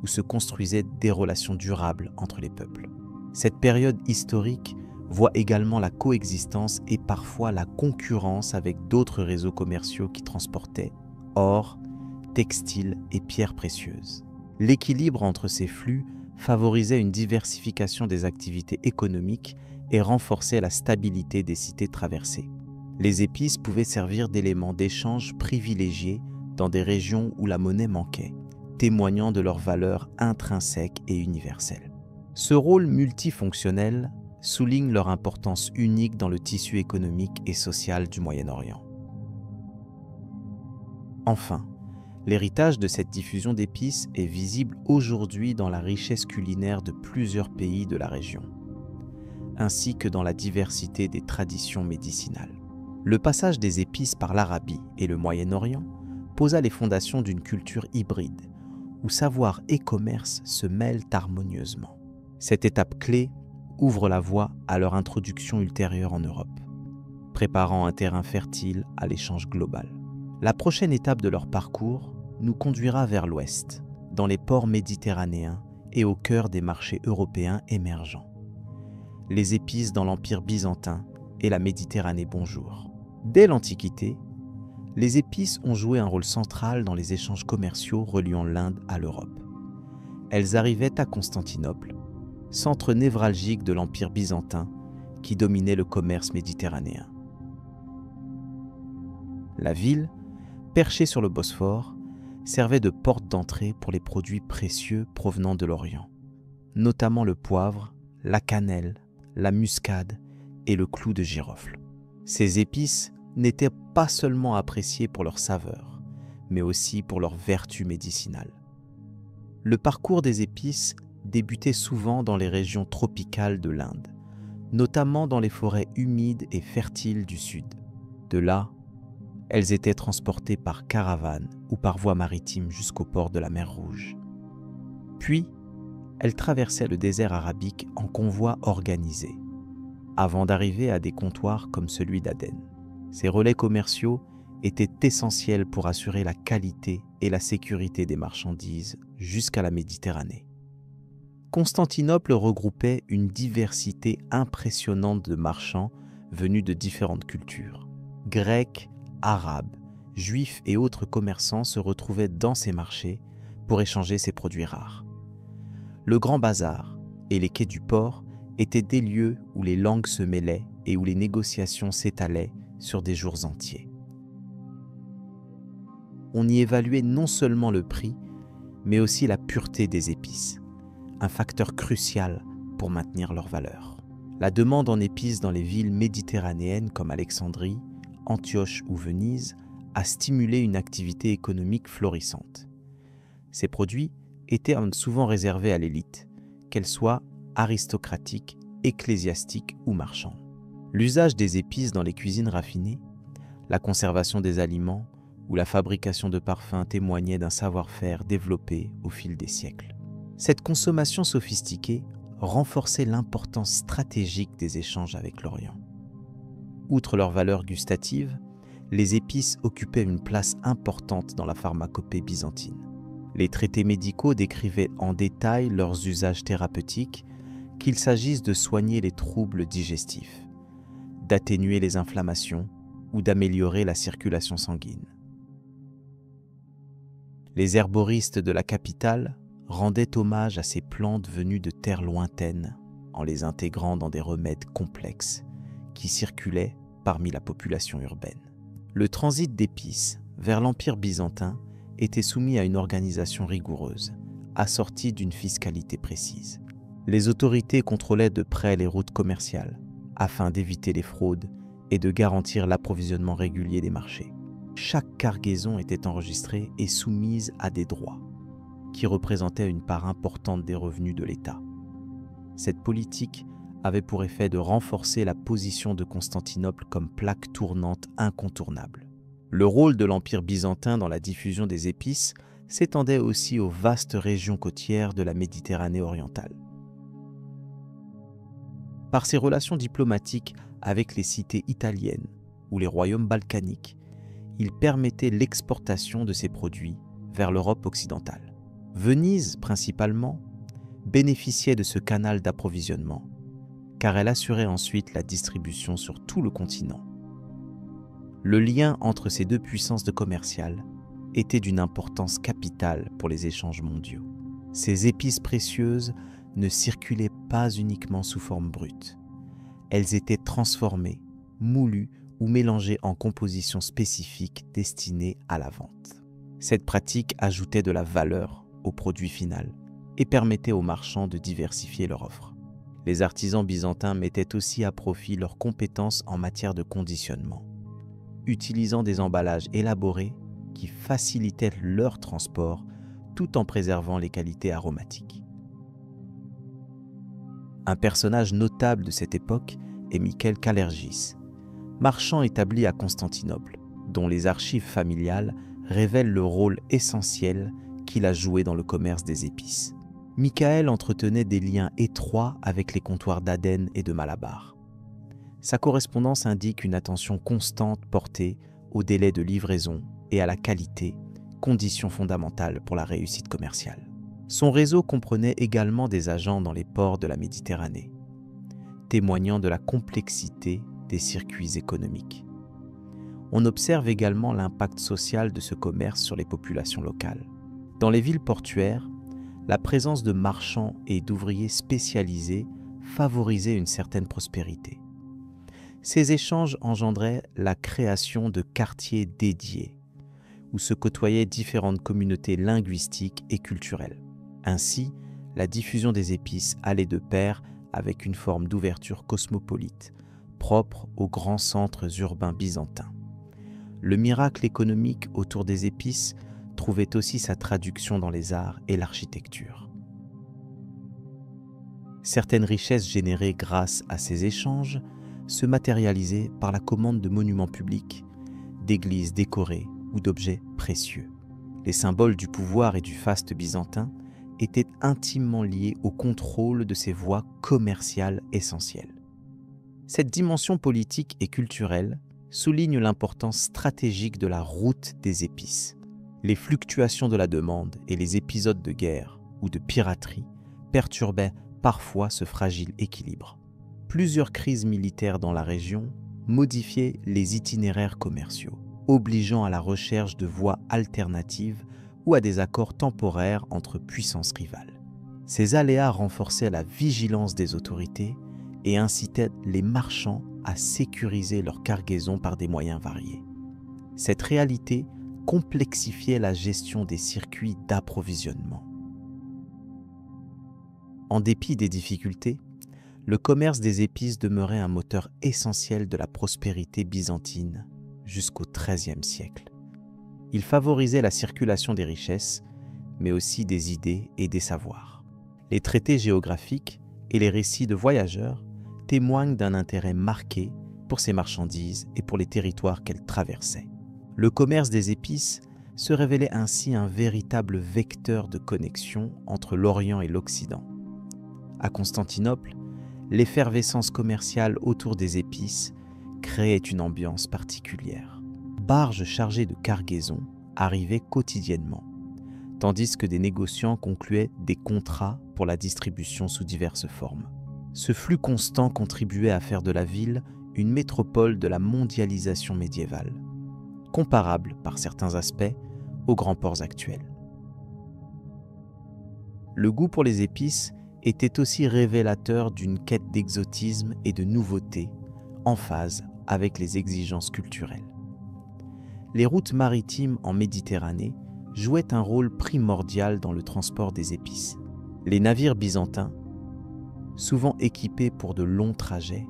où se construisaient des relations durables entre les peuples. Cette période historique voit également la coexistence et parfois la concurrence avec d'autres réseaux commerciaux qui transportaient or, textiles et pierres précieuses. L'équilibre entre ces flux favorisait une diversification des activités économiques et renforçait la stabilité des cités traversées. Les épices pouvaient servir d'éléments d'échange privilégiés dans des régions où la monnaie manquait, témoignant de leur valeur intrinsèque et universelle. Ce rôle multifonctionnel souligne leur importance unique dans le tissu économique et social du Moyen-Orient. Enfin, l'héritage de cette diffusion d'épices est visible aujourd'hui dans la richesse culinaire de plusieurs pays de la région, ainsi que dans la diversité des traditions médicinales. Le passage des épices par l'Arabie et le Moyen-Orient posa les fondations d'une culture hybride, où savoir et commerce se mêlent harmonieusement. Cette étape clé ouvre la voie à leur introduction ultérieure en Europe, préparant un terrain fertile à l'échange global. La prochaine étape de leur parcours nous conduira vers l'ouest, dans les ports méditerranéens et au cœur des marchés européens émergents. Les épices dans l'Empire byzantin et la Méditerranée bonjour. Dès l'Antiquité, les épices ont joué un rôle central dans les échanges commerciaux reliant l'Inde à l'Europe. Elles arrivaient à Constantinople, centre névralgique de l'Empire byzantin qui dominait le commerce méditerranéen. La ville, perchée sur le Bosphore, servait de porte d'entrée pour les produits précieux provenant de l'Orient, notamment le poivre, la cannelle, la muscade et le clou de girofle. Ces épices n'étaient pas seulement appréciées pour leur saveur, mais aussi pour leurs vertus médicinales. Le parcours des épices débutait souvent dans les régions tropicales de l'Inde, notamment dans les forêts humides et fertiles du sud. De là, elles étaient transportées par caravane ou par voie maritime jusqu'au port de la mer Rouge. Puis, elles traversaient le désert arabique en convois organisés, avant d'arriver à des comptoirs comme celui d'Aden. Ces relais commerciaux étaient essentiels pour assurer la qualité et la sécurité des marchandises jusqu'à la Méditerranée. Constantinople regroupait une diversité impressionnante de marchands venus de différentes cultures. Grecs, Arabes, Juifs et autres commerçants se retrouvaient dans ces marchés pour échanger ces produits rares. Le Grand Bazar et les quais du port étaient des lieux où les langues se mêlaient et où les négociations s'étalaient sur des jours entiers. On y évaluait non seulement le prix, mais aussi la pureté des épices, un facteur crucial pour maintenir leur valeur. La demande en épices dans les villes méditerranéennes comme Alexandrie, Antioche ou Venise a stimulé une activité économique florissante. Ces produits étaient souvent réservés à l'élite, qu'elle soit aristocratique, ecclésiastique ou marchande. L'usage des épices dans les cuisines raffinées, la conservation des aliments ou la fabrication de parfums témoignaient d'un savoir-faire développé au fil des siècles. Cette consommation sophistiquée renforçait l'importance stratégique des échanges avec l'Orient. Outre leur valeur gustative, les épices occupaient une place importante dans la pharmacopée byzantine. Les traités médicaux décrivaient en détail leurs usages thérapeutiques, qu'il s'agisse de soigner les troubles digestifs, d'atténuer les inflammations ou d'améliorer la circulation sanguine. Les herboristes de la capitale rendaient hommage à ces plantes venues de terres lointaines en les intégrant dans des remèdes complexes qui circulaient parmi la population urbaine. Le transit d'épices vers l'Empire byzantin était soumis à une organisation rigoureuse, assortie d'une fiscalité précise. Les autorités contrôlaient de près les routes commerciales, afin d'éviter les fraudes et de garantir l'approvisionnement régulier des marchés. Chaque cargaison était enregistrée et soumise à des droits, qui représentaient une part importante des revenus de l'État. Cette politique avait pour effet de renforcer la position de Constantinople comme plaque tournante incontournable. Le rôle de l'Empire byzantin dans la diffusion des épices s'étendait aussi aux vastes régions côtières de la Méditerranée orientale. Par ses relations diplomatiques avec les cités italiennes ou les royaumes balkaniques, il permettait l'exportation de ces produits vers l'Europe occidentale. Venise, principalement, bénéficiait de ce canal d'approvisionnement, car elle assurait ensuite la distribution sur tout le continent. Le lien entre ces deux puissances commerciales était d'une importance capitale pour les échanges mondiaux. Ces épices précieuses ne circulaient pas uniquement sous forme brute. Elles étaient transformées, moulues ou mélangées en compositions spécifiques destinées à la vente. Cette pratique ajoutait de la valeur au produit final et permettait aux marchands de diversifier leur offre. Les artisans byzantins mettaient aussi à profit leurs compétences en matière de conditionnement, utilisant des emballages élaborés qui facilitaient leur transport tout en préservant les qualités aromatiques. Un personnage notable de cette époque est Michael Kalergis, marchand établi à Constantinople, dont les archives familiales révèlent le rôle essentiel qu'il a joué dans le commerce des épices. Michael entretenait des liens étroits avec les comptoirs d'Aden et de Malabar. Sa correspondance indique une attention constante portée au délai de livraison et à la qualité, condition fondamentale pour la réussite commerciale. Son réseau comprenait également des agents dans les ports de la Méditerranée, témoignant de la complexité des circuits économiques. On observe également l'impact social de ce commerce sur les populations locales. Dans les villes portuaires, la présence de marchands et d'ouvriers spécialisés favorisait une certaine prospérité. Ces échanges engendraient la création de quartiers dédiés, où se côtoyaient différentes communautés linguistiques et culturelles. Ainsi, la diffusion des épices allait de pair avec une forme d'ouverture cosmopolite, propre aux grands centres urbains byzantins. Le miracle économique autour des épices trouvait aussi sa traduction dans les arts et l'architecture. Certaines richesses générées grâce à ces échanges se matérialisaient par la commande de monuments publics, d'églises décorées ou d'objets précieux. Les symboles du pouvoir et du faste byzantin étaient intimement liés au contrôle de ces voies commerciales essentielles. Cette dimension politique et culturelle souligne l'importance stratégique de la route des épices. Les fluctuations de la demande et les épisodes de guerre ou de piraterie perturbaient parfois ce fragile équilibre. Plusieurs crises militaires dans la région modifiaient les itinéraires commerciaux, obligeant à la recherche de voies alternatives ou à des accords temporaires entre puissances rivales. Ces aléas renforçaient la vigilance des autorités et incitaient les marchands à sécuriser leur cargaison par des moyens variés. Cette réalité complexifiait la gestion des circuits d'approvisionnement. En dépit des difficultés, le commerce des épices demeurait un moteur essentiel de la prospérité byzantine jusqu'au XIIIe siècle. Il favorisait la circulation des richesses, mais aussi des idées et des savoirs. Les traités géographiques et les récits de voyageurs témoignent d'un intérêt marqué pour ces marchandises et pour les territoires qu'elles traversaient. Le commerce des épices se révélait ainsi un véritable vecteur de connexion entre l'Orient et l'Occident. À Constantinople, l'effervescence commerciale autour des épices créait une ambiance particulière. Barges chargées de cargaisons arrivaient quotidiennement, tandis que des négociants concluaient des contrats pour la distribution sous diverses formes. Ce flux constant contribuait à faire de la ville une métropole de la mondialisation médiévale, comparable par certains aspects aux grands ports actuels. Le goût pour les épices était aussi révélateur d'une quête d'exotisme et de nouveauté en phase avec les exigences culturelles. Les routes maritimes en Méditerranée jouaient un rôle primordial dans le transport des épices. Les navires byzantins, souvent équipés pour de longs trajets,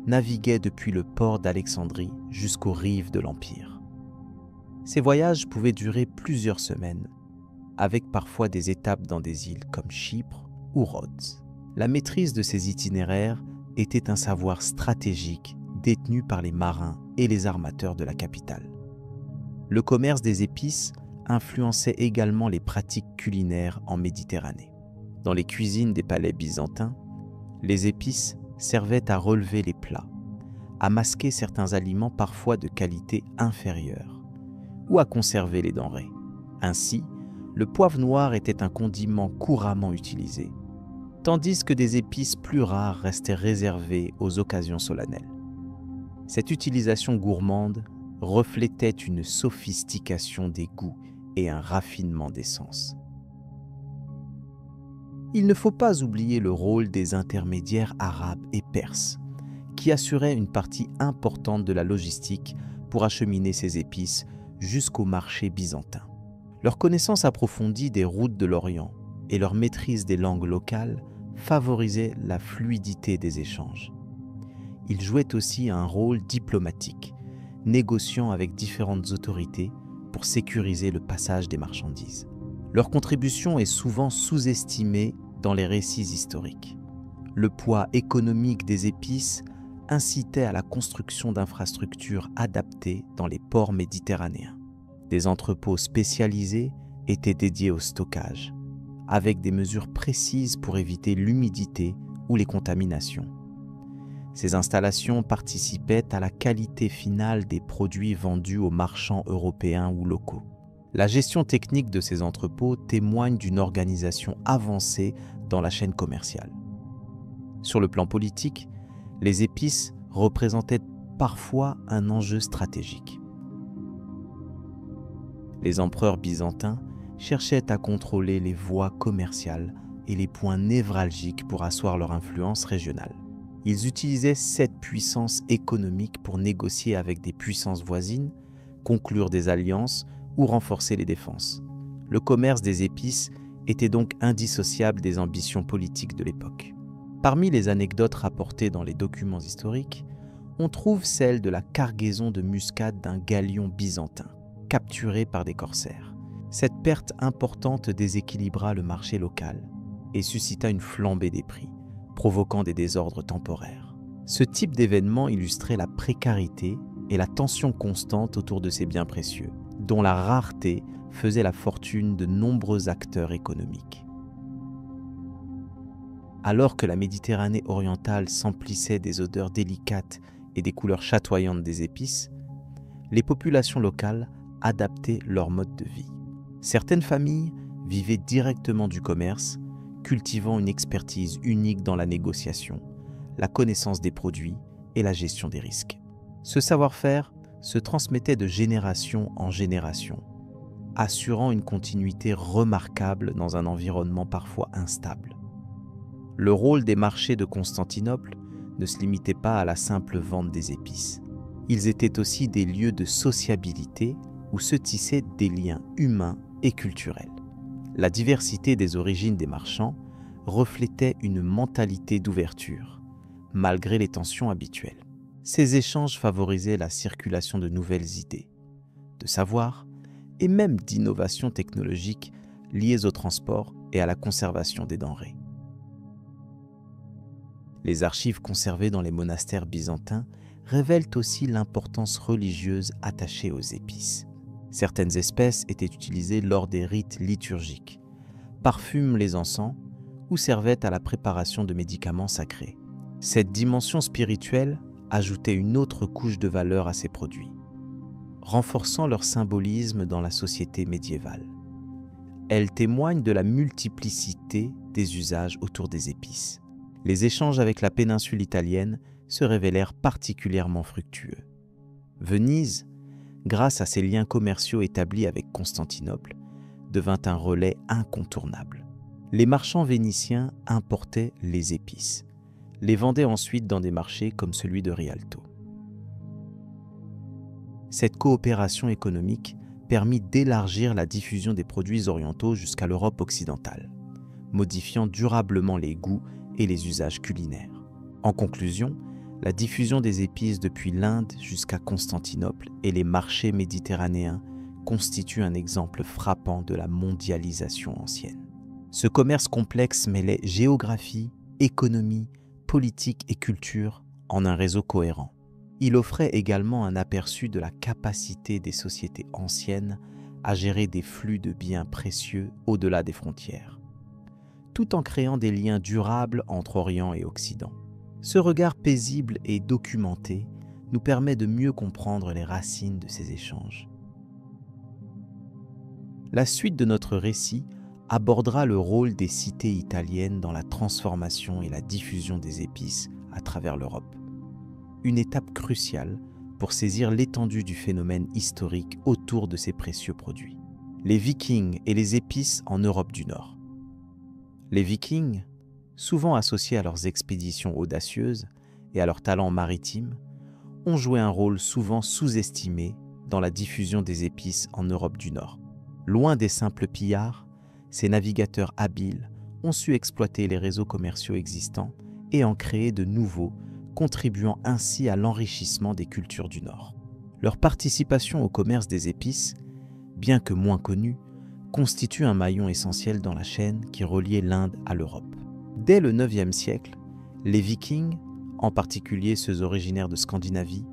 naviguaient depuis le port d'Alexandrie jusqu'aux rives de l'Empire. Ces voyages pouvaient durer plusieurs semaines, avec parfois des étapes dans des îles comme Chypre ou Rhodes. La maîtrise de ces itinéraires était un savoir stratégique détenu par les marins et les armateurs de la capitale. Le commerce des épices influençait également les pratiques culinaires en Méditerranée. Dans les cuisines des palais byzantins, les épices servaient à relever les plats, à masquer certains aliments parfois de qualité inférieure, ou à conserver les denrées. Ainsi, le poivre noir était un condiment couramment utilisé, tandis que des épices plus rares restaient réservées aux occasions solennelles. Cette utilisation gourmande reflétait une sophistication des goûts et un raffinement des sens. Il ne faut pas oublier le rôle des intermédiaires arabes et perses, qui assuraient une partie importante de la logistique pour acheminer ces épices jusqu'au marché byzantin. Leur connaissance approfondie des routes de l'Orient et leur maîtrise des langues locales favorisaient la fluidité des échanges. Ils jouaient aussi un rôle diplomatique, négociant avec différentes autorités pour sécuriser le passage des marchandises. Leur contribution est souvent sous-estimée dans les récits historiques. Le poids économique des épices incitait à la construction d'infrastructures adaptées dans les ports méditerranéens. Des entrepôts spécialisés étaient dédiés au stockage, avec des mesures précises pour éviter l'humidité ou les contaminations. Ces installations participaient à la qualité finale des produits vendus aux marchands européens ou locaux. La gestion technique de ces entrepôts témoigne d'une organisation avancée dans la chaîne commerciale. Sur le plan politique, les épices représentaient parfois un enjeu stratégique. Les empereurs byzantins cherchaient à contrôler les voies commerciales et les points névralgiques pour asseoir leur influence régionale. Ils utilisaient cette puissance économique pour négocier avec des puissances voisines, conclure des alliances ou renforcer les défenses. Le commerce des épices était donc indissociable des ambitions politiques de l'époque. Parmi les anecdotes rapportées dans les documents historiques, on trouve celle de la cargaison de muscade d'un galion byzantin, capturé par des corsaires. Cette perte importante déséquilibra le marché local et suscita une flambée des prix, provoquant des désordres temporaires. Ce type d'événement illustrait la précarité et la tension constante autour de ces biens précieux, dont la rareté faisait la fortune de nombreux acteurs économiques. Alors que la Méditerranée orientale s'emplissait des odeurs délicates et des couleurs chatoyantes des épices, les populations locales adaptaient leur mode de vie. Certaines familles vivaient directement du commerce, cultivant une expertise unique dans la négociation, la connaissance des produits et la gestion des risques. Ce savoir-faire se transmettait de génération en génération, assurant une continuité remarquable dans un environnement parfois instable. Le rôle des marchés de Constantinople ne se limitait pas à la simple vente des épices. Ils étaient aussi des lieux de sociabilité où se tissaient des liens humains et culturels. La diversité des origines des marchands reflétait une mentalité d'ouverture, malgré les tensions habituelles. Ces échanges favorisaient la circulation de nouvelles idées, de savoirs et même d'innovations technologiques liées au transport et à la conservation des denrées. Les archives conservées dans les monastères byzantins révèlent aussi l'importance religieuse attachée aux épices. Certaines espèces étaient utilisées lors des rites liturgiques, parfument les encens ou servaient à la préparation de médicaments sacrés. Cette dimension spirituelle ajoutait une autre couche de valeur à ces produits, renforçant leur symbolisme dans la société médiévale. Elle témoigne de la multiplicité des usages autour des épices. Les échanges avec la péninsule italienne se révélèrent particulièrement fructueux. Venise, grâce à ses liens commerciaux établis avec Constantinople, devint un relais incontournable. Les marchands vénitiens importaient les épices, les vendaient ensuite dans des marchés comme celui de Rialto. Cette coopération économique permit d'élargir la diffusion des produits orientaux jusqu'à l'Europe occidentale, modifiant durablement les goûts et les usages culinaires. En conclusion, la diffusion des épices depuis l'Inde jusqu'à Constantinople et les marchés méditerranéens constitue un exemple frappant de la mondialisation ancienne. Ce commerce complexe mêlait géographie, économie, politique et culture en un réseau cohérent. Il offrait également un aperçu de la capacité des sociétés anciennes à gérer des flux de biens précieux au-delà des frontières, tout en créant des liens durables entre Orient et Occident. Ce regard paisible et documenté nous permet de mieux comprendre les racines de ces échanges. La suite de notre récit abordera le rôle des cités italiennes dans la transformation et la diffusion des épices à travers l'Europe. Une étape cruciale pour saisir l'étendue du phénomène historique autour de ces précieux produits. Les Vikings et les épices en Europe du Nord. Les Vikings, souvent associés à leurs expéditions audacieuses et à leur talent maritime, ont joué un rôle souvent sous-estimé dans la diffusion des épices en Europe du Nord. Loin des simples pillards, Ces navigateurs habiles ont su exploiter les réseaux commerciaux existants et en créer de nouveaux, contribuant ainsi à l'enrichissement des cultures du Nord. Leur participation au commerce des épices, bien que moins connue, constitue un maillon essentiel dans la chaîne qui reliait l'Inde à l'Europe. Dès le IXe siècle, les Vikings, en particulier ceux originaires de Scandinavie,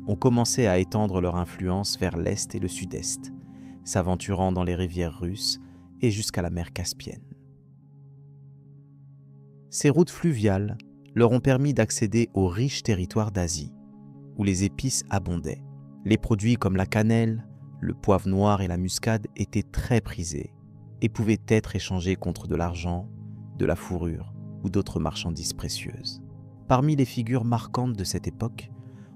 ont commencé à étendre leur influence vers l'Est et le Sud-Est, s'aventurant dans les rivières russes et jusqu'à la mer Caspienne. Ces routes fluviales leur ont permis d'accéder aux riches territoires d'Asie, où les épices abondaient. Les produits comme la cannelle, le poivre noir et la muscade étaient très prisés et pouvaient être échangés contre de l'argent, de la fourrure ou d'autres marchandises précieuses. Parmi les figures marquantes de cette époque,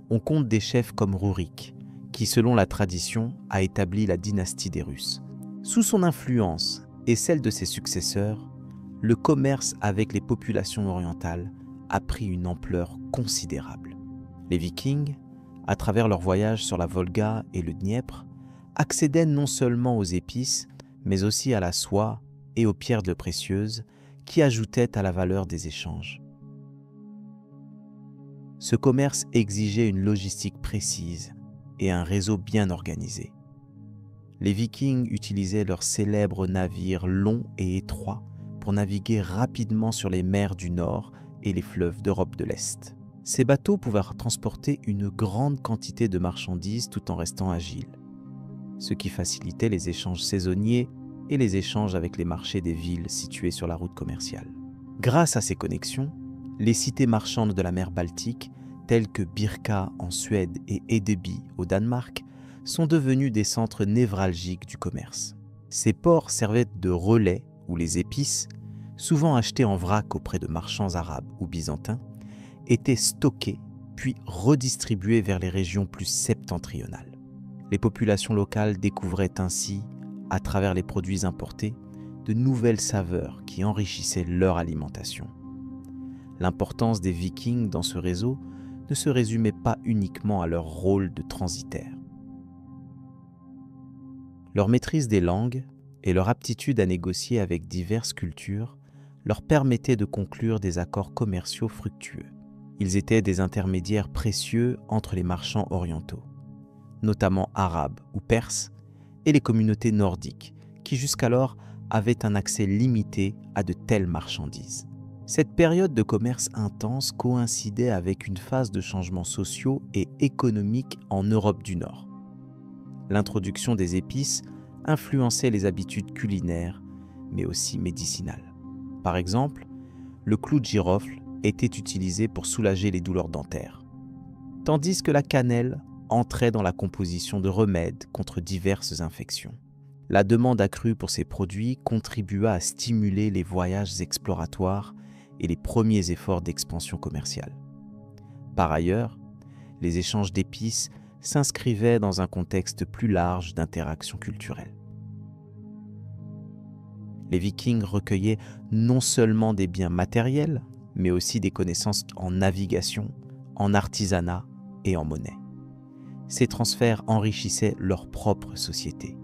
on compte des chefs comme Rourik, qui selon la tradition a établi la dynastie des Russes. Sous son influence et celle de ses successeurs, le commerce avec les populations orientales a pris une ampleur considérable. Les Vikings, à travers leurs voyages sur la Volga et le Dniepr, accédaient non seulement aux épices, mais aussi à la soie et aux pierres précieuses qui ajoutaient à la valeur des échanges. Ce commerce exigeait une logistique précise et un réseau bien organisé. Les Vikings utilisaient leurs célèbres navires longs et étroits pour naviguer rapidement sur les mers du Nord et les fleuves d'Europe de l'Est. Ces bateaux pouvaient transporter une grande quantité de marchandises tout en restant agiles, ce qui facilitait les échanges saisonniers et les échanges avec les marchés des villes situées sur la route commerciale. Grâce à ces connexions, les cités marchandes de la mer Baltique, telles que Birka en Suède et Hedeby au Danemark, sont devenues des centres névralgiques du commerce. Ces ports servaient de relais où les épices, souvent achetées en vrac auprès de marchands arabes ou byzantins, étaient stockées puis redistribuées vers les régions plus septentrionales. Les populations locales découvraient ainsi, à travers les produits importés, de nouvelles saveurs qui enrichissaient leur alimentation. L'importance des Vikings dans ce réseau ne se résumait pas uniquement à leur rôle de transitaires. Leur maîtrise des langues et leur aptitude à négocier avec diverses cultures leur permettaient de conclure des accords commerciaux fructueux. Ils étaient des intermédiaires précieux entre les marchands orientaux, notamment arabes ou perses, et les communautés nordiques, qui jusqu'alors avaient un accès limité à de telles marchandises. Cette période de commerce intense coïncidait avec une phase de changements sociaux et économiques en Europe du Nord. L'introduction des épices influençait les habitudes culinaires, mais aussi médicinales. Par exemple, le clou de girofle était utilisé pour soulager les douleurs dentaires, tandis que la cannelle entrait dans la composition de remèdes contre diverses infections. La demande accrue pour ces produits contribua à stimuler les voyages exploratoires et les premiers efforts d'expansion commerciale. Par ailleurs, les échanges d'épices s'inscrivaient dans un contexte plus large d'interaction culturelle. Les Vikings recueillaient non seulement des biens matériels, mais aussi des connaissances en navigation, en artisanat et en monnaie. Ces transferts enrichissaient leur propre société,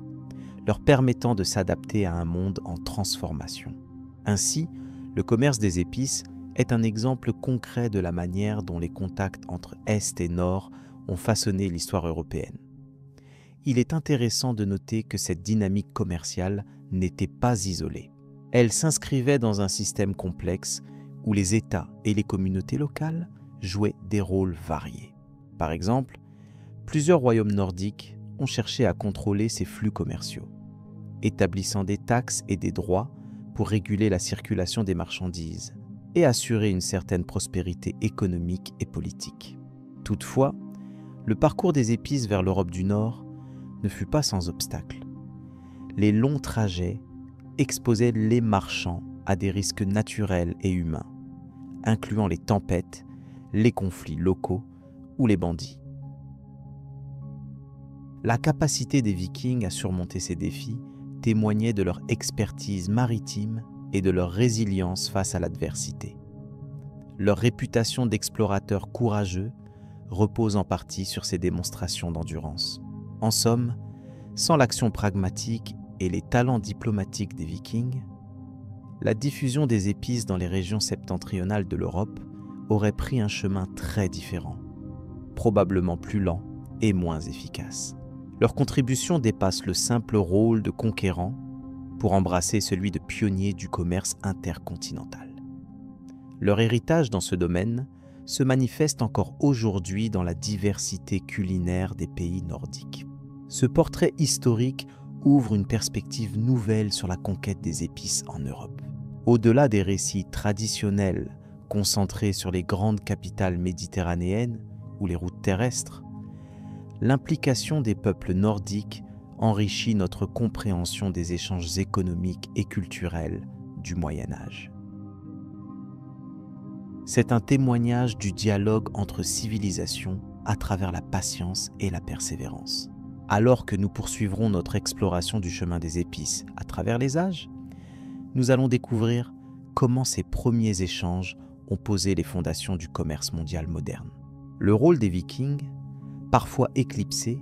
leur permettant de s'adapter à un monde en transformation. Ainsi, le commerce des épices est un exemple concret de la manière dont les contacts entre Est et Nord ont façonné l'histoire européenne. Il est intéressant de noter que cette dynamique commerciale n'était pas isolée. Elle s'inscrivait dans un système complexe où les États et les communautés locales jouaient des rôles variés. Par exemple, plusieurs royaumes nordiques ont cherché à contrôler ces flux commerciaux, établissant des taxes et des droits pour réguler la circulation des marchandises et assurer une certaine prospérité économique et politique. Toutefois, le parcours des épices vers l'Europe du Nord ne fut pas sans obstacles. Les longs trajets exposaient les marchands à des risques naturels et humains, incluant les tempêtes, les conflits locaux ou les bandits. La capacité des Vikings à surmonter ces défis témoignait de leur expertise maritime et de leur résilience face à l'adversité. Leur réputation d'explorateurs courageux repose en partie sur ces démonstrations d'endurance. En somme, sans l'action pragmatique et les talents diplomatiques des Vikings, la diffusion des épices dans les régions septentrionales de l'Europe aurait pris un chemin très différent, probablement plus lent et moins efficace. Leur contribution dépasse le simple rôle de conquérant pour embrasser celui de pionnier du commerce intercontinental. Leur héritage dans ce domaine se manifeste encore aujourd'hui dans la diversité culinaire des pays nordiques. Ce portrait historique ouvre une perspective nouvelle sur la conquête des épices en Europe. Au-delà des récits traditionnels concentrés sur les grandes capitales méditerranéennes ou les routes terrestres, l'implication des peuples nordiques enrichit notre compréhension des échanges économiques et culturels du Moyen Âge. C'est un témoignage du dialogue entre civilisations à travers la patience et la persévérance. Alors que nous poursuivrons notre exploration du chemin des épices à travers les âges, nous allons découvrir comment ces premiers échanges ont posé les fondations du commerce mondial moderne. Le rôle des Vikings, parfois éclipsé,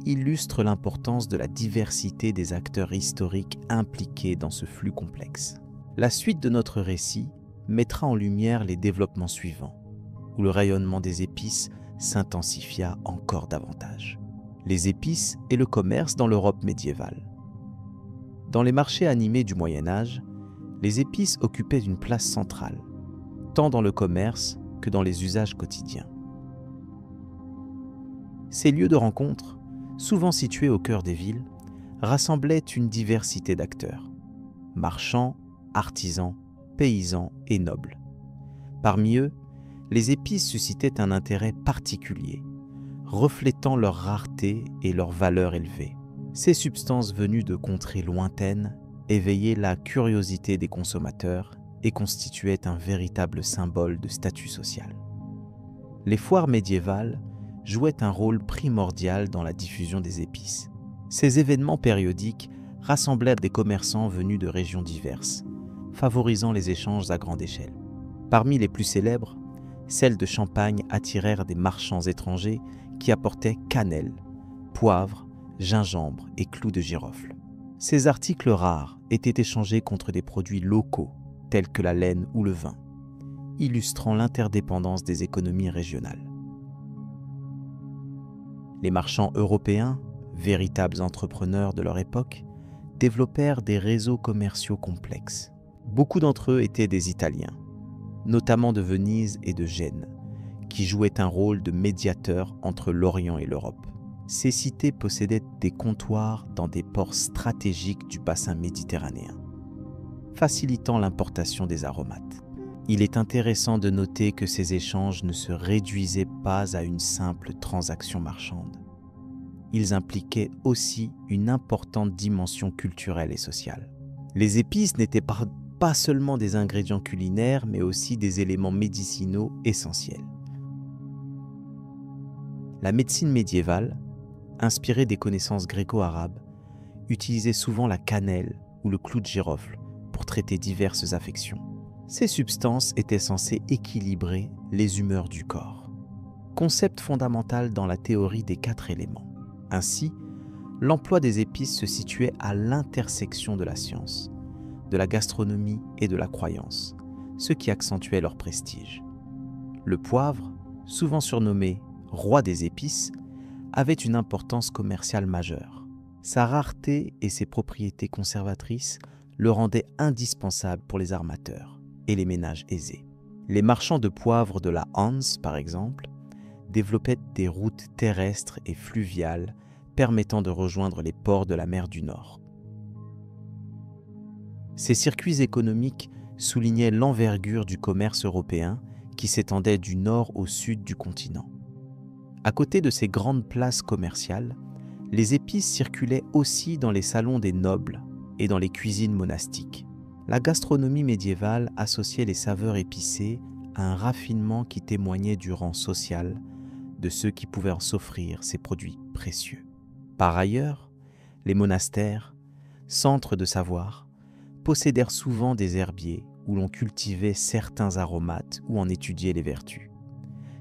illustre l'importance de la diversité des acteurs historiques impliqués dans ce flux complexe. La suite de notre récit mettra en lumière les développements suivants, où le rayonnement des épices s'intensifia encore davantage. Les épices et le commerce dans l'Europe médiévale. Dans les marchés animés du Moyen Âge, les épices occupaient une place centrale, tant dans le commerce que dans les usages quotidiens. Ces lieux de rencontre, souvent situés au cœur des villes, rassemblaient une diversité d'acteurs, marchands, artisans, paysans et nobles. Parmi eux, les épices suscitaient un intérêt particulier, reflétant leur rareté et leur valeur élevée. Ces substances venues de contrées lointaines éveillaient la curiosité des consommateurs et constituaient un véritable symbole de statut social. Les foires médiévales jouaient un rôle primordial dans la diffusion des épices. Ces événements périodiques rassemblèrent des commerçants venus de régions diverses, favorisant les échanges à grande échelle. Parmi les plus célèbres, celles de Champagne attirèrent des marchands étrangers qui apportaient cannelle, poivre, gingembre et clous de girofle. Ces articles rares étaient échangés contre des produits locaux, tels que la laine ou le vin, illustrant l'interdépendance des économies régionales. Les marchands européens, véritables entrepreneurs de leur époque, développèrent des réseaux commerciaux complexes. Beaucoup d'entre eux étaient des Italiens, notamment de Venise et de Gênes, qui jouaient un rôle de médiateur entre l'Orient et l'Europe. Ces cités possédaient des comptoirs dans des ports stratégiques du bassin méditerranéen, facilitant l'importation des aromates. Il est intéressant de noter que ces échanges ne se réduisaient pas à une simple transaction marchande. Ils impliquaient aussi une importante dimension culturelle et sociale. Les épices n'étaient pas seulement des ingrédients culinaires, mais aussi des éléments médicinaux essentiels. La médecine médiévale, inspirée des connaissances gréco-arabes, utilisait souvent la cannelle ou le clou de girofle pour traiter diverses affections. Ces substances étaient censées équilibrer les humeurs du corps, concept fondamental dans la théorie des 4 éléments. Ainsi, l'emploi des épices se situait à l'intersection de la science, de la gastronomie et de la croyance, ce qui accentuait leur prestige. Le poivre, souvent surnommé « roi des épices », avait une importance commerciale majeure. Sa rareté et ses propriétés conservatrices le rendaient indispensable pour les armateurs et les ménages aisés. Les marchands de poivre de la Hanse, par exemple, développaient des routes terrestres et fluviales permettant de rejoindre les ports de la mer du Nord. Ces circuits économiques soulignaient l'envergure du commerce européen qui s'étendait du nord au sud du continent. À côté de ces grandes places commerciales, les épices circulaient aussi dans les salons des nobles et dans les cuisines monastiques. La gastronomie médiévale associait les saveurs épicées à un raffinement qui témoignait du rang social de ceux qui pouvaient s'offrir ces produits précieux. Par ailleurs, les monastères, centres de savoir, possédèrent souvent des herbiers où l'on cultivait certains aromates ou en étudiait les vertus.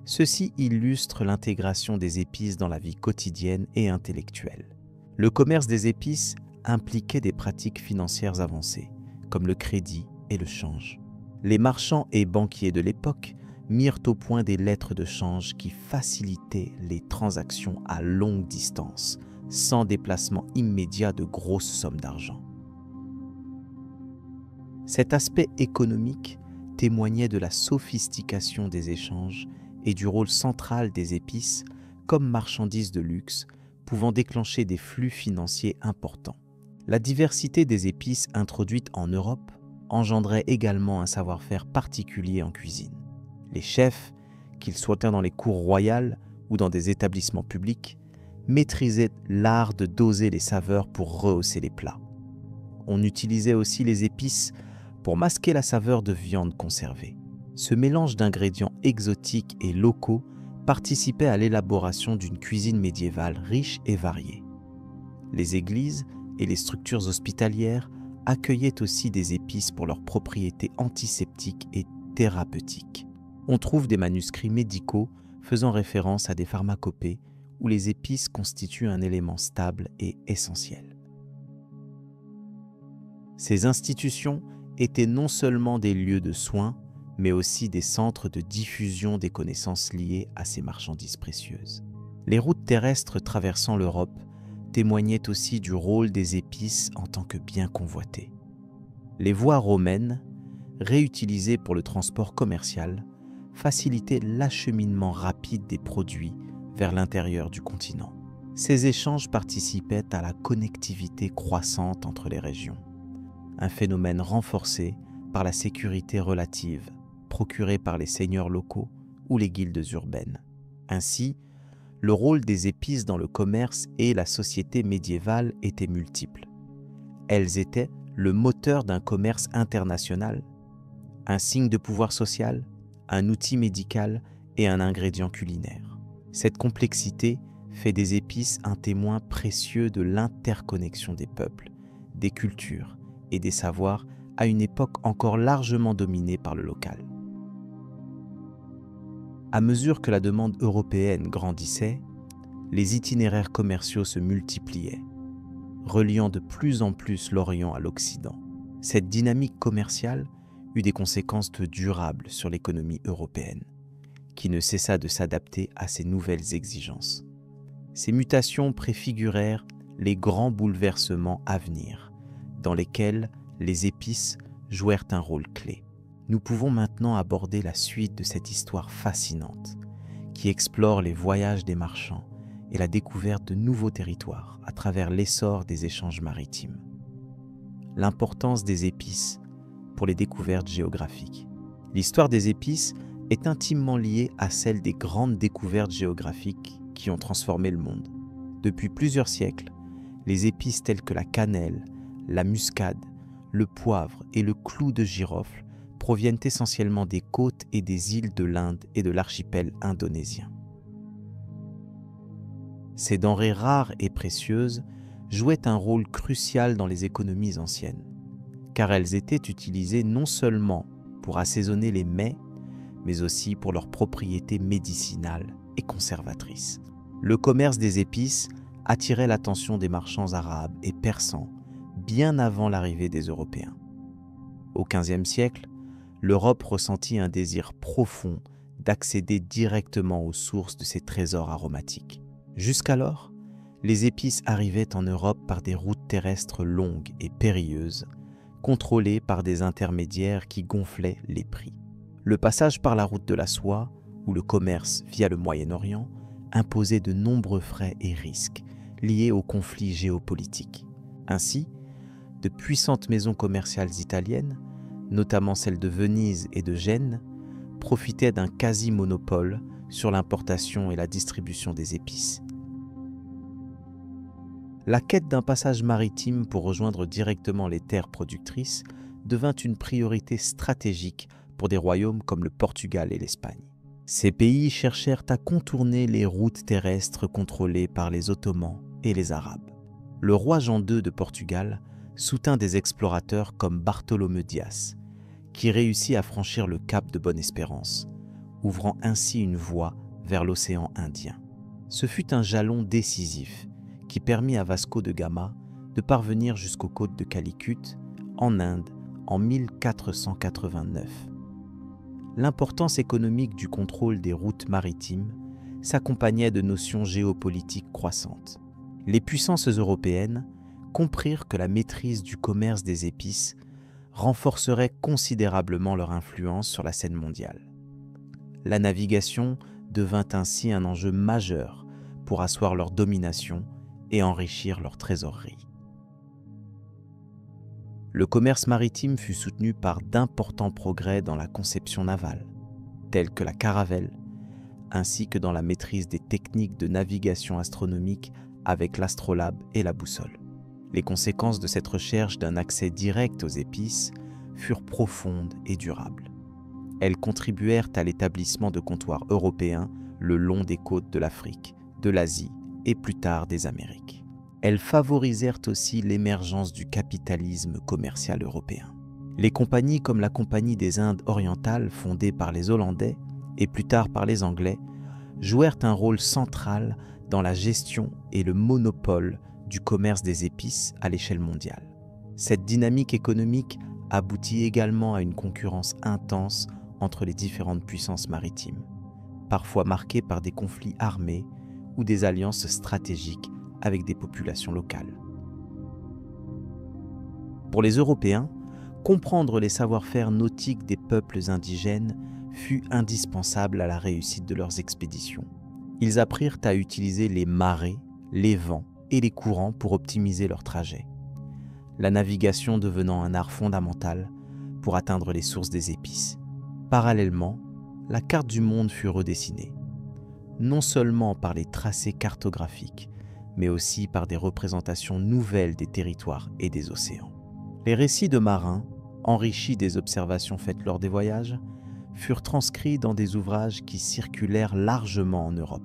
Ceci illustre l'intégration des épices dans la vie quotidienne et intellectuelle. Le commerce des épices impliquait des pratiques financières avancées, comme le crédit et le change. Les marchands et banquiers de l'époque mirent au point des lettres de change qui facilitaient les transactions à longue distance, sans déplacement immédiat de grosses sommes d'argent. Cet aspect économique témoignait de la sophistication des échanges et du rôle central des épices comme marchandises de luxe, pouvant déclencher des flux financiers importants. La diversité des épices introduites en Europe engendrait également un savoir-faire particulier en cuisine. Les chefs, qu'ils soient dans les cours royales ou dans des établissements publics, maîtrisaient l'art de doser les saveurs pour rehausser les plats. On utilisait aussi les épices pour masquer la saveur de viande conservée. Ce mélange d'ingrédients exotiques et locaux participait à l'élaboration d'une cuisine médiévale riche et variée. Les églises et les structures hospitalières accueillaient aussi des épices pour leurs propriétés antiseptiques et thérapeutiques. On trouve des manuscrits médicaux faisant référence à des pharmacopées où les épices constituent un élément stable et essentiel. Ces institutions étaient non seulement des lieux de soins, mais aussi des centres de diffusion des connaissances liées à ces marchandises précieuses. Les routes terrestres traversant l'Europe témoignaient aussi du rôle des épices en tant que bien convoité. Les voies romaines, réutilisées pour le transport commercial, facilitaient l'acheminement rapide des produits vers l'intérieur du continent. Ces échanges participaient à la connectivité croissante entre les régions, un phénomène renforcé par la sécurité relative procurée par les seigneurs locaux ou les guildes urbaines. Ainsi, le rôle des épices dans le commerce et la société médiévale était multiple. Elles étaient le moteur d'un commerce international, un signe de pouvoir social, un outil médical et un ingrédient culinaire. Cette complexité fait des épices un témoin précieux de l'interconnexion des peuples, des cultures et des savoirs à une époque encore largement dominée par le local. À mesure que la demande européenne grandissait, les itinéraires commerciaux se multipliaient, reliant de plus en plus l'Orient à l'Occident. Cette dynamique commerciale eut des conséquences durables sur l'économie européenne, qui ne cessa de s'adapter à ces nouvelles exigences. Ces mutations préfigurèrent les grands bouleversements à venir, dans lesquels les épices jouèrent un rôle clé. Nous pouvons maintenant aborder la suite de cette histoire fascinante, qui explore les voyages des marchands et la découverte de nouveaux territoires à travers l'essor des échanges maritimes. L'importance des épices pour les découvertes géographiques. L'histoire des épices est intimement liée à celle des grandes découvertes géographiques qui ont transformé le monde. Depuis plusieurs siècles, les épices telles que la cannelle, la muscade, le poivre et le clou de girofle proviennent essentiellement des côtes et des îles de l'Inde et de l'archipel indonésien. Ces denrées rares et précieuses jouaient un rôle crucial dans les économies anciennes, car elles étaient utilisées non seulement pour assaisonner les mets, mais aussi pour leurs propriétés médicinales et conservatrices. Le commerce des épices attirait l'attention des marchands arabes et persans bien avant l'arrivée des Européens. Au XVe siècle, l'Europe ressentit un désir profond d'accéder directement aux sources de ces trésors aromatiques. Jusqu'alors, les épices arrivaient en Europe par des routes terrestres longues et périlleuses, contrôlées par des intermédiaires qui gonflaient les prix. Le passage par la route de la soie, ou le commerce via le Moyen-Orient, imposait de nombreux frais et risques liés aux conflits géopolitiques. Ainsi, de puissantes maisons commerciales italiennes, notamment celles de Venise et de Gênes, profitaient d'un quasi-monopole sur l'importation et la distribution des épices. La quête d'un passage maritime pour rejoindre directement les terres productrices devint une priorité stratégique pour des royaumes comme le Portugal et l'Espagne. Ces pays cherchèrent à contourner les routes terrestres contrôlées par les Ottomans et les Arabes. Le roi Jean II de Portugal soutint des explorateurs comme Bartholomew Dias, qui réussit à franchir le cap de Bonne-Espérance, ouvrant ainsi une voie vers l'océan Indien. Ce fut un jalon décisif qui permit à Vasco de Gama de de parvenir jusqu'aux côtes de Calicut, en Inde, en 1489. L'importance économique du contrôle des routes maritimes s'accompagnait de notions géopolitiques croissantes. Les puissances européennes comprirent que la maîtrise du commerce des épices renforcerait considérablement leur influence sur la scène mondiale. La navigation devint ainsi un enjeu majeur pour asseoir leur domination et enrichir leur trésorerie. Le commerce maritime fut soutenu par d'importants progrès dans la conception navale, tels que la caravelle, ainsi que dans la maîtrise des techniques de navigation astronomique avec l'astrolabe et la boussole. Les conséquences de cette recherche d'un accès direct aux épices furent profondes et durables. Elles contribuèrent à l'établissement de comptoirs européens le long des côtes de l'Afrique, de l'Asie et plus tard des Amériques. Elles favorisèrent aussi l'émergence du capitalisme commercial européen. Les compagnies comme la Compagnie des Indes orientales, fondée par les Hollandais et plus tard par les Anglais, jouèrent un rôle central dans la gestion et le monopole du commerce des épices à l'échelle mondiale. Cette dynamique économique aboutit également à une concurrence intense entre les différentes puissances maritimes, parfois marquée par des conflits armés ou des alliances stratégiques avec des populations locales. Pour les Européens, comprendre les savoir-faire nautiques des peuples indigènes fut indispensable à la réussite de leurs expéditions. Ils apprirent à utiliser les marées, les vents et les courants pour optimiser leurs trajets, la navigation devenant un art fondamental pour atteindre les sources des épices. Parallèlement, la carte du monde fut redessinée, non seulement par les tracés cartographiques, mais aussi par des représentations nouvelles des territoires et des océans. Les récits de marins, enrichis des observations faites lors des voyages, furent transcrits dans des ouvrages qui circulèrent largement en Europe.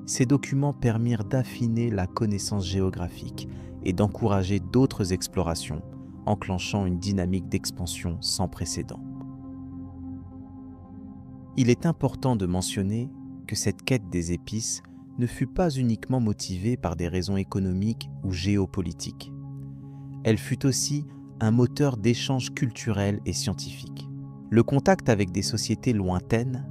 Ces documents permirent d'affiner la connaissance géographique et d'encourager d'autres explorations, enclenchant une dynamique d'expansion sans précédent. Il est important de mentionner que cette quête des épices ne fut pas uniquement motivée par des raisons économiques ou géopolitiques. Elle fut aussi un moteur d'échanges culturels et scientifiques. Le contact avec des sociétés lointaines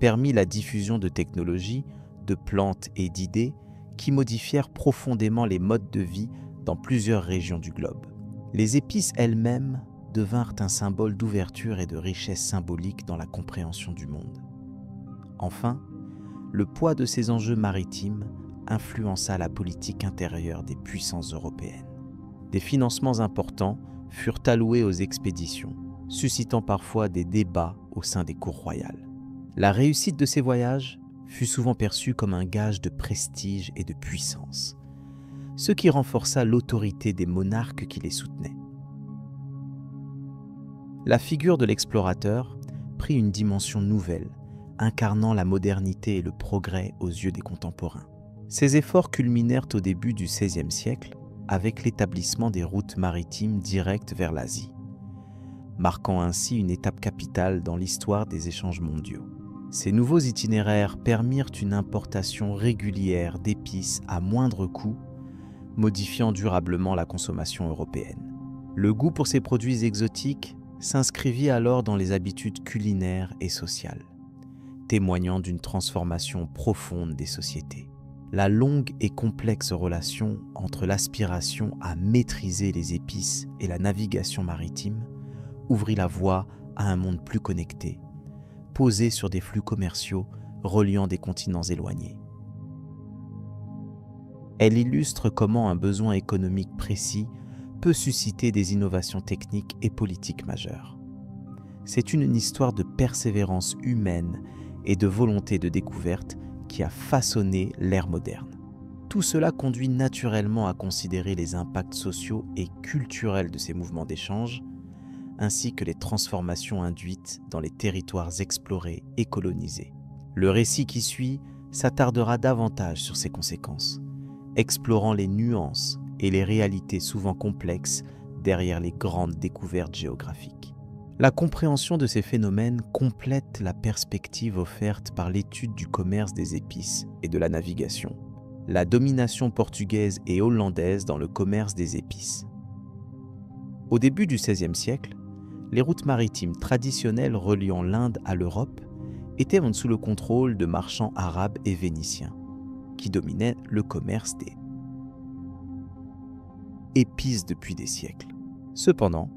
permit la diffusion de technologies, de plantes et d'idées qui modifièrent profondément les modes de vie dans plusieurs régions du globe. Les épices elles-mêmes devinrent un symbole d'ouverture et de richesse symbolique dans la compréhension du monde. Enfin, le poids de ces enjeux maritimes influença la politique intérieure des puissances européennes. Des financements importants furent alloués aux expéditions, suscitant parfois des débats au sein des cours royales. La réussite de ces voyages fut souvent perçue comme un gage de prestige et de puissance, ce qui renforça l'autorité des monarques qui les soutenaient. La figure de l'explorateur prit une dimension nouvelle, incarnant la modernité et le progrès aux yeux des contemporains. Ces efforts culminèrent au début du XVIe siècle avec l'établissement des routes maritimes directes vers l'Asie, marquant ainsi une étape capitale dans l'histoire des échanges mondiaux. Ces nouveaux itinéraires permirent une importation régulière d'épices à moindre coût, modifiant durablement la consommation européenne. Le goût pour ces produits exotiques s'inscrivit alors dans les habitudes culinaires et sociales, témoignant d'une transformation profonde des sociétés. La longue et complexe relation entre l'aspiration à maîtriser les épices et la navigation maritime ouvrit la voie à un monde plus connecté, posé sur des flux commerciaux reliant des continents éloignés. Elle illustre comment un besoin économique précis peut susciter des innovations techniques et politiques majeures. C'est une histoire de persévérance humaine et de volonté de découverte qui a façonné l'ère moderne. Tout cela conduit naturellement à considérer les impacts sociaux et culturels de ces mouvements d'échange, ainsi que les transformations induites dans les territoires explorés et colonisés. Le récit qui suit s'attardera davantage sur ces conséquences, explorant les nuances et les réalités souvent complexes derrière les grandes découvertes géographiques. La compréhension de ces phénomènes complète la perspective offerte par l'étude du commerce des épices et de la navigation. la domination portugaise et hollandaise dans le commerce des épices. Au début du XVIe siècle, les routes maritimes traditionnelles reliant l'Inde à l'Europe étaient sous le contrôle de marchands arabes et vénitiens, qui dominaient le commerce des épices depuis des siècles. Cependant,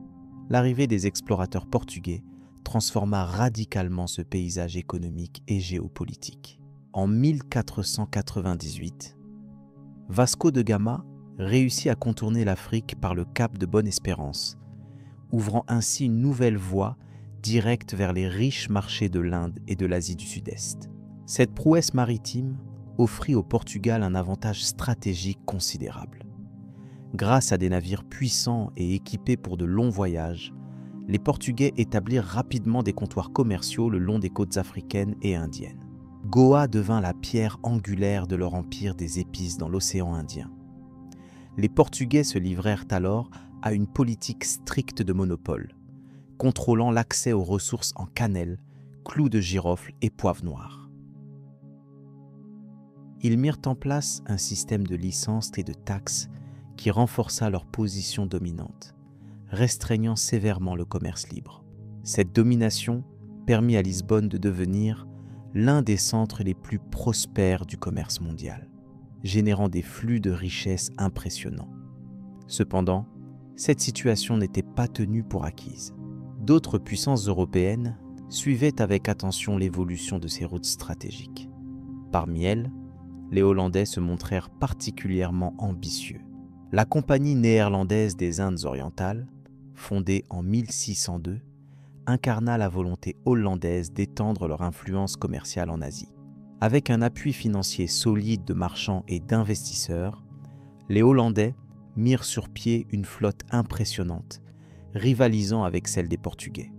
l'arrivée des explorateurs portugais transforma radicalement ce paysage économique et géopolitique. En 1498, Vasco de Gama réussit à contourner l'Afrique par le cap de Bonne-Espérance, ouvrant ainsi une nouvelle voie directe vers les riches marchés de l'Inde et de l'Asie du Sud-Est. Cette prouesse maritime offrit au Portugal un avantage stratégique considérable. Grâce à des navires puissants et équipés pour de longs voyages, les Portugais établirent rapidement des comptoirs commerciaux le long des côtes africaines et indiennes. Goa devint la pierre angulaire de leur empire des épices dans l'océan Indien. Les Portugais se livrèrent alors à une politique stricte de monopole, contrôlant l'accès aux ressources en cannelle, clous de girofle et poivre noir. Ils mirent en place un système de licences et de taxes qui renforça leur position dominante, restreignant sévèrement le commerce libre. Cette domination permit à Lisbonne de devenir l'un des centres les plus prospères du commerce mondial, générant des flux de richesses impressionnants. Cependant, cette situation n'était pas tenue pour acquise. D'autres puissances européennes suivaient avec attention l'évolution de ces routes stratégiques. Parmi elles, les Hollandais se montrèrent particulièrement ambitieux. La Compagnie néerlandaise des Indes orientales, fondée en 1602, incarna la volonté hollandaise d'étendre leur influence commerciale en Asie. Avec un appui financier solide de marchands et d'investisseurs, les Hollandais mirent sur pied une flotte impressionnante, rivalisant avec celle des Portugais.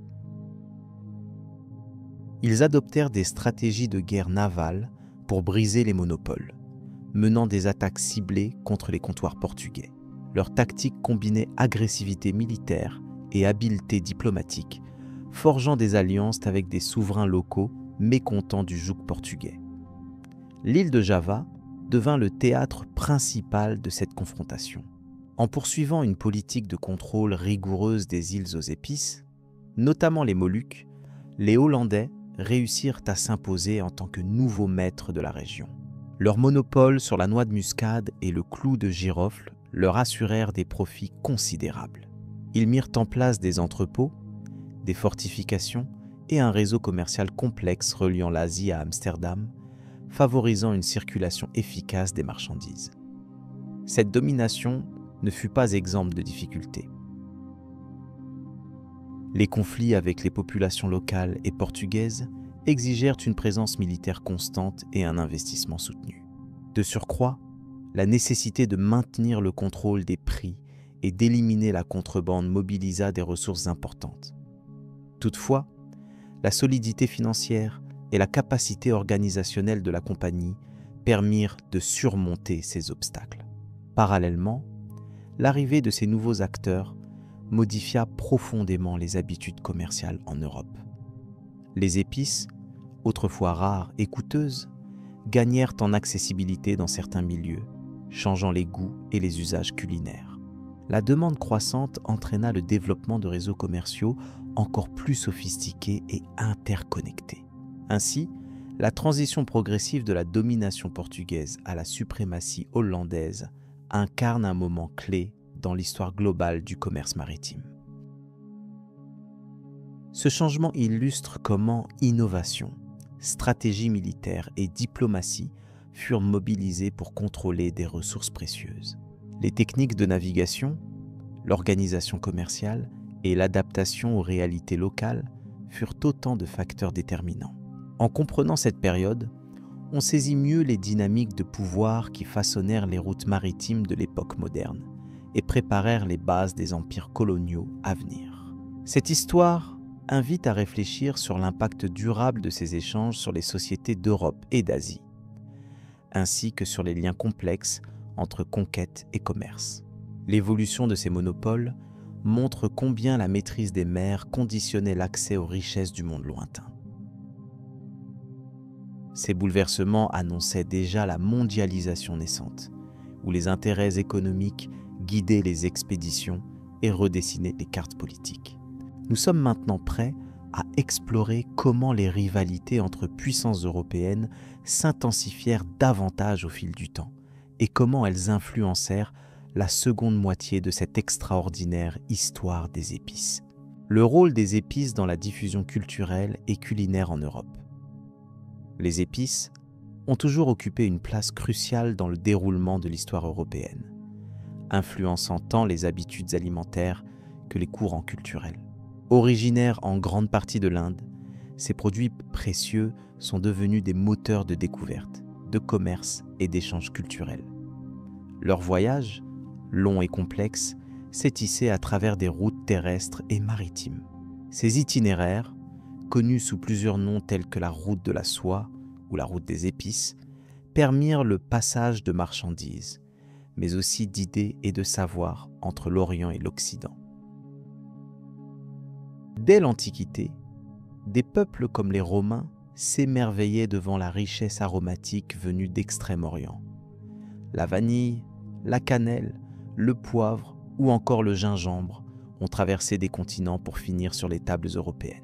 Ils adoptèrent des stratégies de guerre navale pour briser les monopoles, menant des attaques ciblées contre les comptoirs portugais. Leur tactique combinait agressivité militaire et habileté diplomatique, forgeant des alliances avec des souverains locaux mécontents du joug portugais. L'île de Java devint le théâtre principal de cette confrontation. En poursuivant une politique de contrôle rigoureuse des îles aux épices, notamment les Moluques, les Hollandais réussirent à s'imposer en tant que nouveaux maîtres de la région. Leur monopole sur la noix de muscade et le clou de girofle leur assurèrent des profits considérables. Ils mirent en place des entrepôts, des fortifications et un réseau commercial complexe reliant l'Asie à Amsterdam, favorisant une circulation efficace des marchandises. Cette domination ne fut pas exempte de difficultés. Les conflits avec les populations locales et portugaises exigèrent une présence militaire constante et un investissement soutenu. De surcroît, la nécessité de maintenir le contrôle des prix et d'éliminer la contrebande mobilisa des ressources importantes. Toutefois, la solidité financière et la capacité organisationnelle de la compagnie permirent de surmonter ces obstacles. Parallèlement, l'arrivée de ces nouveaux acteurs modifia profondément les habitudes commerciales en Europe. Les épices, autrefois rares et coûteuses, gagnèrent en accessibilité dans certains milieux, changeant les goûts et les usages culinaires. La demande croissante entraîna le développement de réseaux commerciaux encore plus sophistiqués et interconnectés. Ainsi, la transition progressive de la domination portugaise à la suprématie hollandaise incarne un moment clé dans l'histoire globale du commerce maritime. Ce changement illustre comment innovation, stratégie militaire et diplomatie furent mobilisées pour contrôler des ressources précieuses. Les techniques de navigation, l'organisation commerciale et l'adaptation aux réalités locales furent autant de facteurs déterminants. En comprenant cette période, on saisit mieux les dynamiques de pouvoir qui façonnèrent les routes maritimes de l'époque moderne et préparèrent les bases des empires coloniaux à venir. Cette histoire invite à réfléchir sur l'impact durable de ces échanges sur les sociétés d'Europe et d'Asie, ainsi que sur les liens complexes entre conquête et commerce. L'évolution de ces monopoles montre combien la maîtrise des mers conditionnait l'accès aux richesses du monde lointain. Ces bouleversements annonçaient déjà la mondialisation naissante, où les intérêts économiques guidaient les expéditions et redessinaient les cartes politiques. Nous sommes maintenant prêts à explorer comment les rivalités entre puissances européennes s'intensifièrent davantage au fil du temps et comment elles influencèrent la seconde moitié de cette extraordinaire histoire des épices. Le rôle des épices dans la diffusion culturelle et culinaire en Europe. Les épices ont toujours occupé une place cruciale dans le déroulement de l'histoire européenne, influençant tant les habitudes alimentaires que les courants culturels. Originaires en grande partie de l'Inde, ces produits précieux sont devenus des moteurs de découverte, de commerce et d'échanges culturels. Leur voyage, long et complexe, s'est tissé à travers des routes terrestres et maritimes. Ces itinéraires, connus sous plusieurs noms tels que la route de la soie ou la route des épices, permirent le passage de marchandises, mais aussi d'idées et de savoirs entre l'Orient et l'Occident. Dès l'Antiquité, des peuples comme les Romains s'émerveillaient devant la richesse aromatique venue d'Extrême-Orient. La vanille, la cannelle, le poivre ou encore le gingembre ont traversé des continents pour finir sur les tables européennes.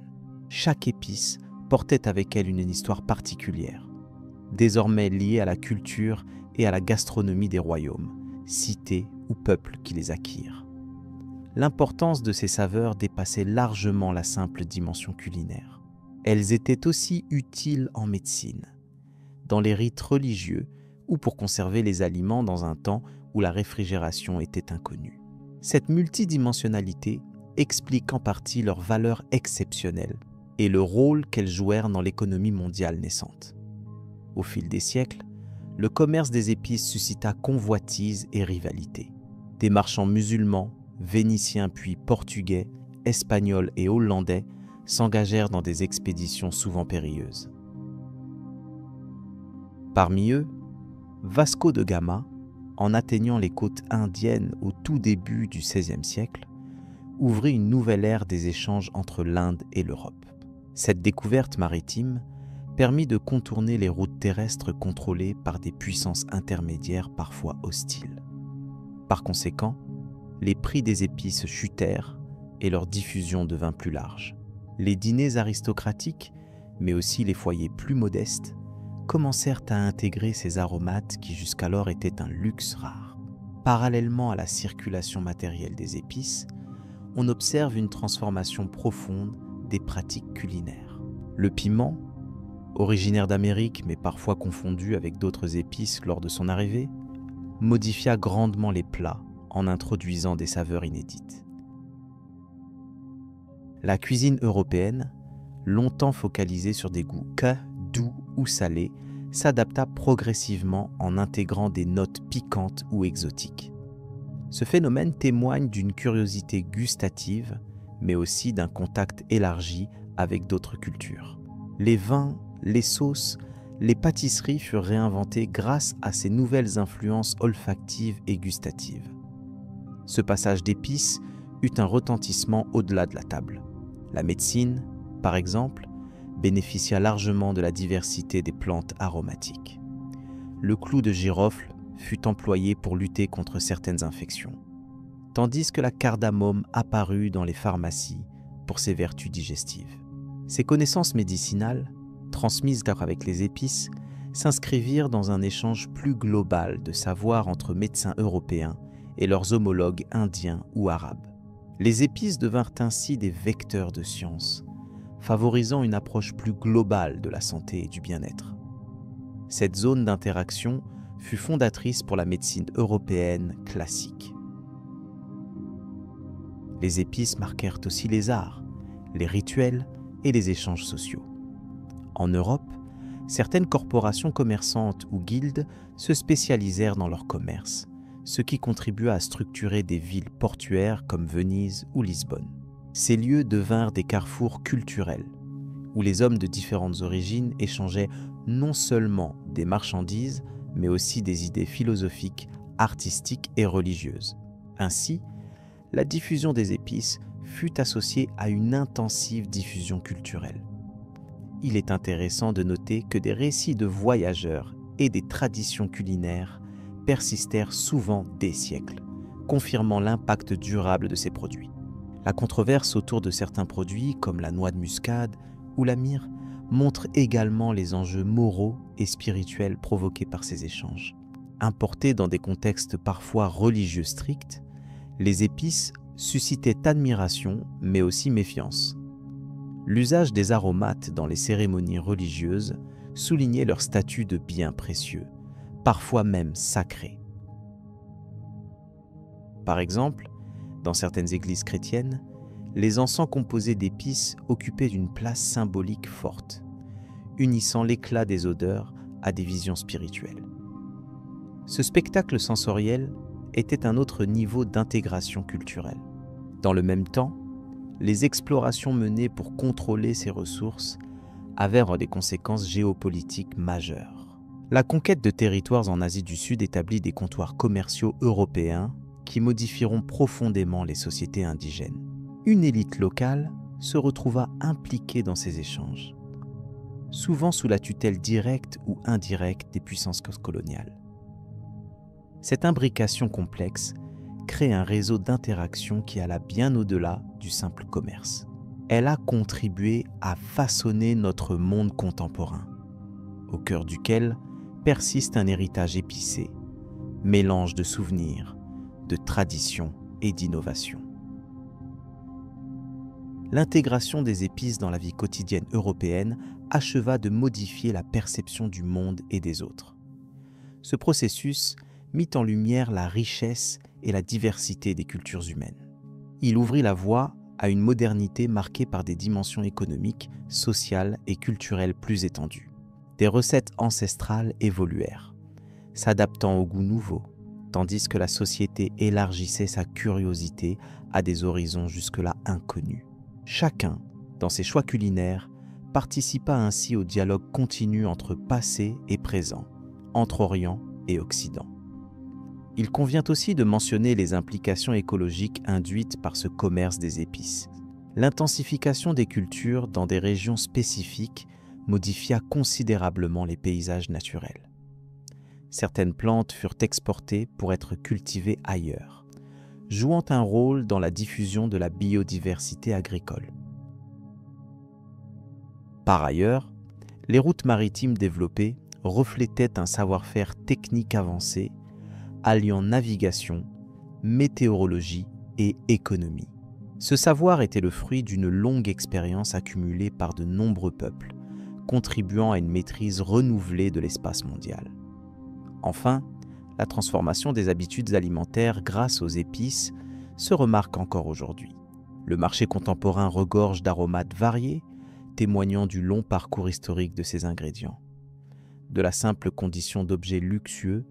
Chaque épice portait avec elle une histoire particulière, désormais liée à la culture et à la gastronomie des royaumes, cités ou peuples qui les acquirent. L'importance de ces saveurs dépassait largement la simple dimension culinaire. Elles étaient aussi utiles en médecine, dans les rites religieux ou pour conserver les aliments dans un temps où la réfrigération était inconnue. Cette multidimensionnalité explique en partie leur valeur exceptionnelle et le rôle qu'elles jouèrent dans l'économie mondiale naissante. Au fil des siècles, le commerce des épices suscita convoitises et rivalités. Des marchands musulmans, vénitiens puis portugais, espagnols et hollandais s'engagèrent dans des expéditions souvent périlleuses. Parmi eux, Vasco de Gama, en atteignant les côtes indiennes au tout début du XVIe siècle, ouvrit une nouvelle ère des échanges entre l'Inde et l'Europe. Cette découverte maritime permit de contourner les routes terrestres contrôlées par des puissances intermédiaires parfois hostiles. Par conséquent, les prix des épices chutèrent et leur diffusion devint plus large. Les dîners aristocratiques, mais aussi les foyers plus modestes, commencèrent à intégrer ces aromates qui jusqu'alors étaient un luxe rare. Parallèlement à la circulation matérielle des épices, on observe une transformation profonde des pratiques culinaires. Le piment, originaire d'Amérique mais parfois confondu avec d'autres épices lors de son arrivée, modifia grandement les plats en introduisant des saveurs inédites. La cuisine européenne, longtemps focalisée sur des goûts doux ou salés, s'adapta progressivement en intégrant des notes piquantes ou exotiques. Ce phénomène témoigne d'une curiosité gustative, mais aussi d'un contact élargi avec d'autres cultures. Les vins, les sauces, les pâtisseries furent réinventées grâce à ces nouvelles influences olfactives et gustatives. Ce passage d'épices eut un retentissement au-delà de la table. La médecine, par exemple, bénéficia largement de la diversité des plantes aromatiques. Le clou de girofle fut employé pour lutter contre certaines infections, tandis que la cardamome apparut dans les pharmacies pour ses vertus digestives. Ces connaissances médicinales, transmises avec les épices, s'inscrivirent dans un échange plus global de savoirs entre médecins européens et leurs homologues indiens ou arabes. Les épices devinrent ainsi des vecteurs de science, favorisant une approche plus globale de la santé et du bien-être. Cette zone d'interaction fut fondatrice pour la médecine européenne classique. Les épices marquèrent aussi les arts, les rituels et les échanges sociaux. En Europe, certaines corporations commerçantes ou guildes se spécialisèrent dans leur commerce, ce qui contribua à structurer des villes portuaires comme Venise ou Lisbonne. Ces lieux devinrent des carrefours culturels, où les hommes de différentes origines échangeaient non seulement des marchandises, mais aussi des idées philosophiques, artistiques et religieuses. Ainsi, la diffusion des épices fut associée à une intensive diffusion culturelle. il est intéressant de noter que des récits de voyageurs et des traditions culinaires persistèrent souvent des siècles, confirmant l'impact durable de ces produits. La controverse autour de certains produits, comme la noix de muscade ou la myrrhe, montre également les enjeux moraux et spirituels provoqués par ces échanges. Importés dans des contextes parfois religieux stricts, les épices suscitaient admiration mais aussi méfiance. L'usage des aromates dans les cérémonies religieuses soulignait leur statut de biens précieux, parfois même sacrés. Par exemple, dans certaines églises chrétiennes, les encens composés d'épices occupaient une place symbolique forte, unissant l'éclat des odeurs à des visions spirituelles. Ce spectacle sensoriel était un autre niveau d'intégration culturelle. Dans le même temps, les explorations menées pour contrôler ces ressources avèrent des conséquences géopolitiques majeures. La conquête de territoires en Asie du Sud établit des comptoirs commerciaux européens qui modifieront profondément les sociétés indigènes. Une élite locale se retrouva impliquée dans ces échanges, souvent sous la tutelle directe ou indirecte des puissances coloniales. Cette imbrication complexe crée un réseau d'interaction qui alla bien au-delà du simple commerce. Elle a contribué à façonner notre monde contemporain, au cœur duquel persiste un héritage épicé, mélange de souvenirs, de traditions et d'innovations. L'intégration des épices dans la vie quotidienne européenne acheva de modifier la perception du monde et des autres. Ce processus mit en lumière la richesse et la diversité des cultures humaines. Il ouvrit la voie à une modernité marquée par des dimensions économiques, sociales et culturelles plus étendues. Des recettes ancestrales évoluèrent, s'adaptant aux goûts nouveaux, tandis que la société élargissait sa curiosité à des horizons jusque-là inconnus. Chacun, dans ses choix culinaires, participa ainsi au dialogue continu entre passé et présent, entre Orient et Occident. Il convient aussi de mentionner les implications écologiques induites par ce commerce des épices. L'intensification des cultures dans des régions spécifiques modifia considérablement les paysages naturels. Certaines plantes furent exportées pour être cultivées ailleurs, jouant un rôle dans la diffusion de la biodiversité agricole. Par ailleurs, les routes maritimes développées reflétaient un savoir-faire technique avancé, alliant navigation, météorologie et économie. Ce savoir était le fruit d'une longue expérience accumulée par de nombreux peuples, contribuant à une maîtrise renouvelée de l'espace mondial. Enfin, la transformation des habitudes alimentaires grâce aux épices se remarque encore aujourd'hui. Le marché contemporain regorge d'aromates variés, témoignant du long parcours historique de ces ingrédients. De la simple condition d'objets luxueux,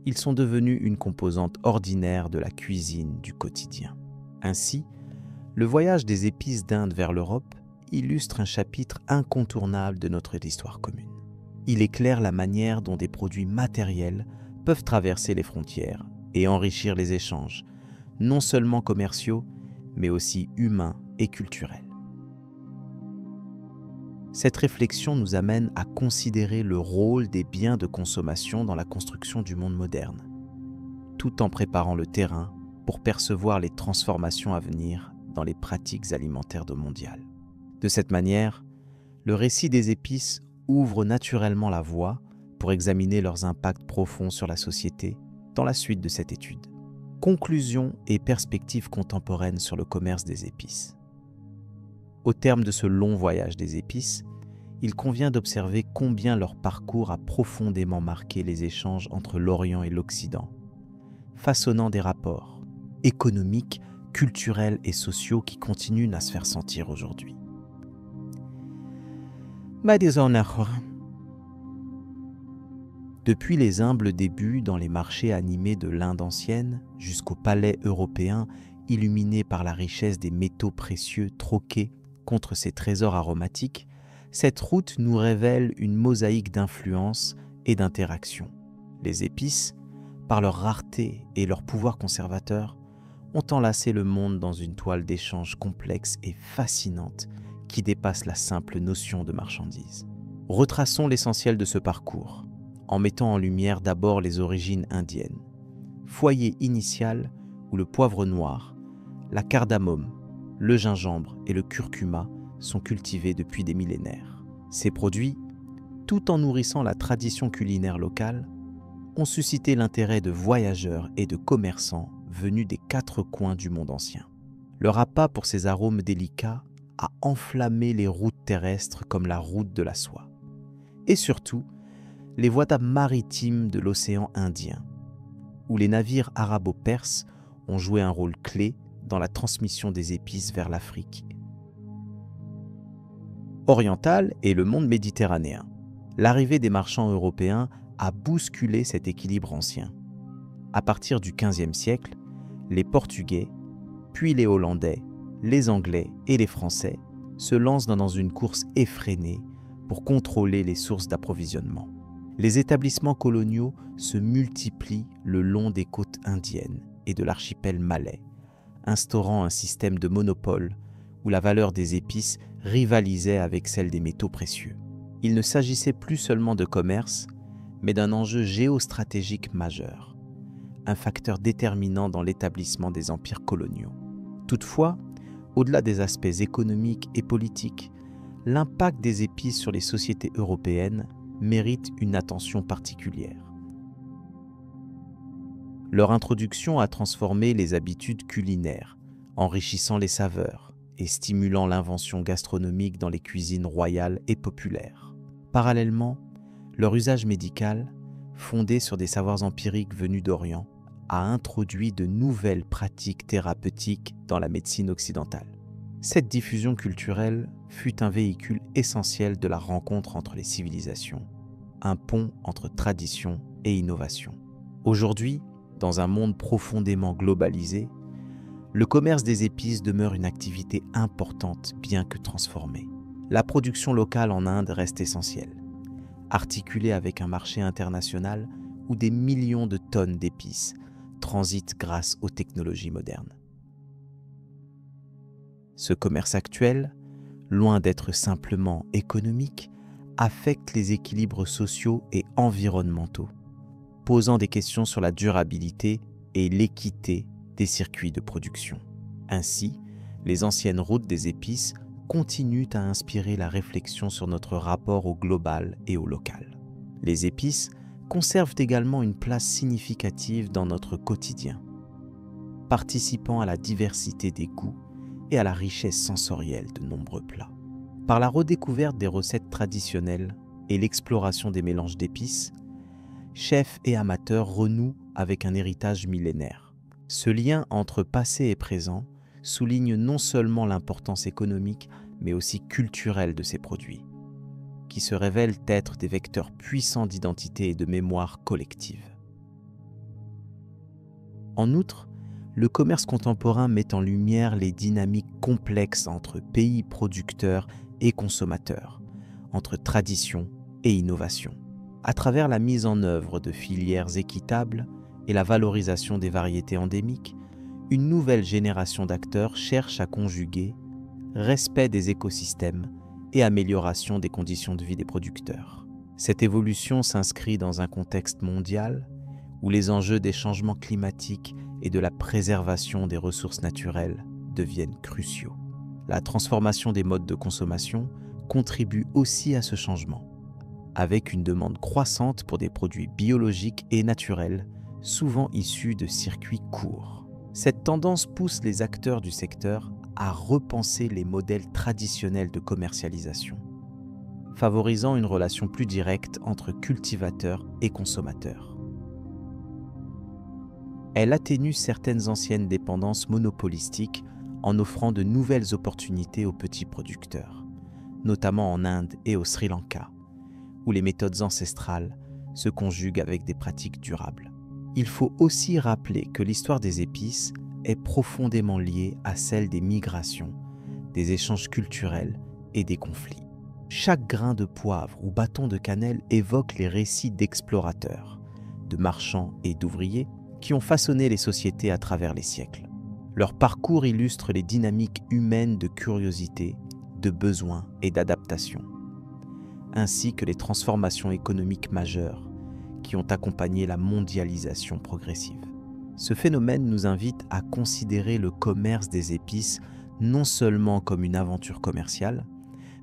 ils sont devenus une composante ordinaire de la cuisine du quotidien. Ainsi, le voyage des épices d'Inde vers l'Europe illustre un chapitre incontournable de notre histoire commune. Il éclaire la manière dont des produits matériels peuvent traverser les frontières et enrichir les échanges, non seulement commerciaux, mais aussi humains et culturels. Cette réflexion nous amène à considérer le rôle des biens de consommation dans la construction du monde moderne, tout en préparant le terrain pour percevoir les transformations à venir dans les pratiques alimentaires mondiales. De cette manière, le récit des épices ouvre naturellement la voie pour examiner leurs impacts profonds sur la société dans la suite de cette étude. Conclusion et perspectives contemporaines sur le commerce des épices. Au terme de ce long voyage des épices, il convient d'observer combien leur parcours a profondément marqué les échanges entre l'Orient et l'Occident, façonnant des rapports économiques, culturels et sociaux qui continuent à se faire sentir aujourd'hui. Depuis les humbles débuts dans les marchés animés de l'Inde ancienne jusqu'aux palais européens illuminés par la richesse des métaux précieux troqués contre ces trésors aromatiques, cette route nous révèle une mosaïque d'influences et d'interactions. Les épices, par leur rareté et leur pouvoir conservateur, ont enlacé le monde dans une toile d'échange complexe et fascinante qui dépasse la simple notion de marchandise. Retraçons l'essentiel de ce parcours, en mettant en lumière d'abord les origines indiennes. Foyer initial où le poivre noir, la cardamome, le gingembre et le curcuma sont cultivés depuis des millénaires. Ces produits, tout en nourrissant la tradition culinaire locale, ont suscité l'intérêt de voyageurs et de commerçants venus des 4 coins du monde ancien. Leur appât pour ces arômes délicats a enflammé les routes terrestres comme la route de la soie. Et surtout, les voies maritimes de l'océan Indien, où les navires arabo-perses ont joué un rôle clé dans la transmission des épices vers l'Afrique orientale et le monde méditerranéen. L'arrivée des marchands européens a bousculé cet équilibre ancien. À partir du XVe siècle, les Portugais, puis les Hollandais, les Anglais et les Français se lancent dans une course effrénée pour contrôler les sources d'approvisionnement. Les établissements coloniaux se multiplient le long des côtes indiennes et de l'archipel malais, instaurant un système de monopole où la valeur des épices rivalisait avec celle des métaux précieux. Il ne s'agissait plus seulement de commerce, mais d'un enjeu géostratégique majeur, un facteur déterminant dans l'établissement des empires coloniaux. Toutefois, au-delà des aspects économiques et politiques, l'impact des épices sur les sociétés européennes mérite une attention particulière. Leur introduction a transformé les habitudes culinaires, enrichissant les saveurs et stimulant l'invention gastronomique dans les cuisines royales et populaires. Parallèlement, leur usage médical, fondé sur des savoirs empiriques venus d'Orient, a introduit de nouvelles pratiques thérapeutiques dans la médecine occidentale. Cette diffusion culturelle fut un véhicule essentiel de la rencontre entre les civilisations, un pont entre tradition et innovation. Aujourd'hui, dans un monde profondément globalisé, le commerce des épices demeure une activité importante bien que transformée. La production locale en Inde reste essentielle, articulée avec un marché international où des millions de tonnes d'épices transitent grâce aux technologies modernes. Ce commerce actuel, loin d'être simplement économique, affecte les équilibres sociaux et environnementaux, posant des questions sur la durabilité et l'équité des circuits de production. Ainsi, les anciennes routes des épices continuent à inspirer la réflexion sur notre rapport au global et au local. Les épices conservent également une place significative dans notre quotidien, participant à la diversité des goûts et à la richesse sensorielle de nombreux plats. Par la redécouverte des recettes traditionnelles et l'exploration des mélanges d'épices, chefs et amateurs renouent avec un héritage millénaire. Ce lien entre passé et présent souligne non seulement l'importance économique, mais aussi culturelle de ces produits, qui se révèlent être des vecteurs puissants d'identité et de mémoire collective. En outre, le commerce contemporain met en lumière les dynamiques complexes entre pays producteurs et consommateurs, entre tradition et innovation. À travers la mise en œuvre de filières équitables et la valorisation des variétés endémiques, une nouvelle génération d'acteurs cherche à conjuguer respect des écosystèmes et amélioration des conditions de vie des producteurs. Cette évolution s'inscrit dans un contexte mondial où les enjeux des changements climatiques et de la préservation des ressources naturelles deviennent cruciaux. La transformation des modes de consommation contribue aussi à ce changement, avec une demande croissante pour des produits biologiques et naturels, souvent issus de circuits courts. Cette tendance pousse les acteurs du secteur à repenser les modèles traditionnels de commercialisation, favorisant une relation plus directe entre cultivateurs et consommateurs. Elle atténue certaines anciennes dépendances monopolistiques en offrant de nouvelles opportunités aux petits producteurs, notamment en Inde et au Sri Lanka, où les méthodes ancestrales se conjuguent avec des pratiques durables. Il faut aussi rappeler que l'histoire des épices est profondément liée à celle des migrations, des échanges culturels et des conflits. Chaque grain de poivre ou bâton de cannelle évoque les récits d'explorateurs, de marchands et d'ouvriers qui ont façonné les sociétés à travers les siècles. Leur parcours illustre les dynamiques humaines de curiosité, de besoins et d'adaptation, ainsi que les transformations économiques majeures qui ont accompagné la mondialisation progressive. Ce phénomène nous invite à considérer le commerce des épices non seulement comme une aventure commerciale,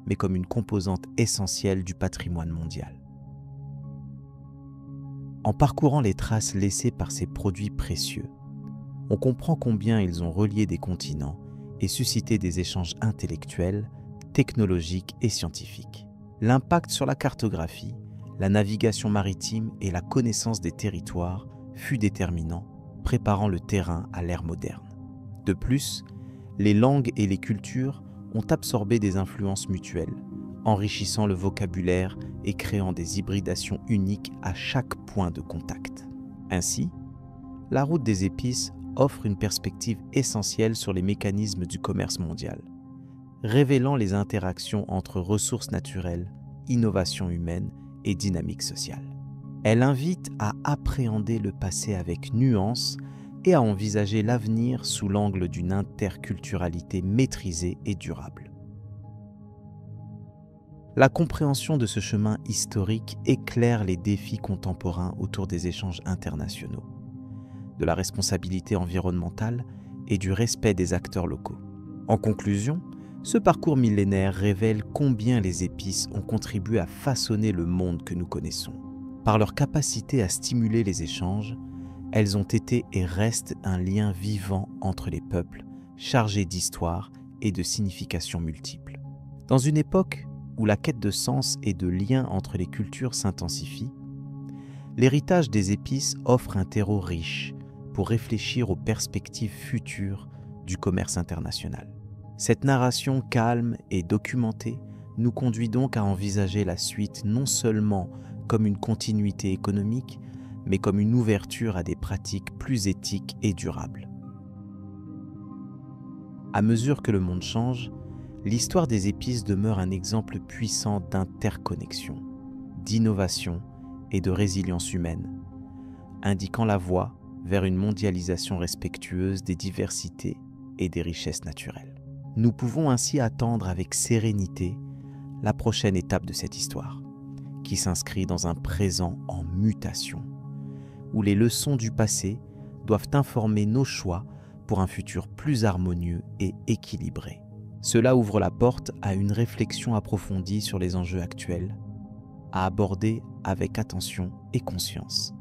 mais comme une composante essentielle du patrimoine mondial. En parcourant les traces laissées par ces produits précieux, on comprend combien ils ont relié des continents et suscité des échanges intellectuels, technologiques et scientifiques. L'impact sur la cartographie, la navigation maritime et la connaissance des territoires fut déterminant, préparant le terrain à l'ère moderne. De plus, les langues et les cultures ont absorbé des influences mutuelles, enrichissant le vocabulaire et créant des hybridations uniques à chaque point de contact. Ainsi, la route des épices offre une perspective essentielle sur les mécanismes du commerce mondial, révélant les interactions entre ressources naturelles, innovation humaine et dynamique sociale. Elle invite à appréhender le passé avec nuance et à envisager l'avenir sous l'angle d'une interculturalité maîtrisée et durable. La compréhension de ce chemin historique éclaire les défis contemporains autour des échanges internationaux, de la responsabilité environnementale et du respect des acteurs locaux. En conclusion, ce parcours millénaire révèle combien les épices ont contribué à façonner le monde que nous connaissons. Par leur capacité à stimuler les échanges, elles ont été et restent un lien vivant entre les peuples, chargé d'histoire et de significations multiples. Dans une époque où la quête de sens et de lien entre les cultures s'intensifie, l'héritage des épices offre un terreau riche pour réfléchir aux perspectives futures du commerce international. Cette narration calme et documentée nous conduit donc à envisager la suite non seulement comme une continuité économique, mais comme une ouverture à des pratiques plus éthiques et durables. À mesure que le monde change, l'histoire des épices demeure un exemple puissant d'interconnexion, d'innovation et de résilience humaine, indiquant la voie vers une mondialisation respectueuse des diversités et des richesses naturelles. Nous pouvons ainsi attendre avec sérénité la prochaine étape de cette histoire, qui s'inscrit dans un présent en mutation, où les leçons du passé doivent informer nos choix pour un futur plus harmonieux et équilibré. Cela ouvre la porte à une réflexion approfondie sur les enjeux actuels, à aborder avec attention et conscience.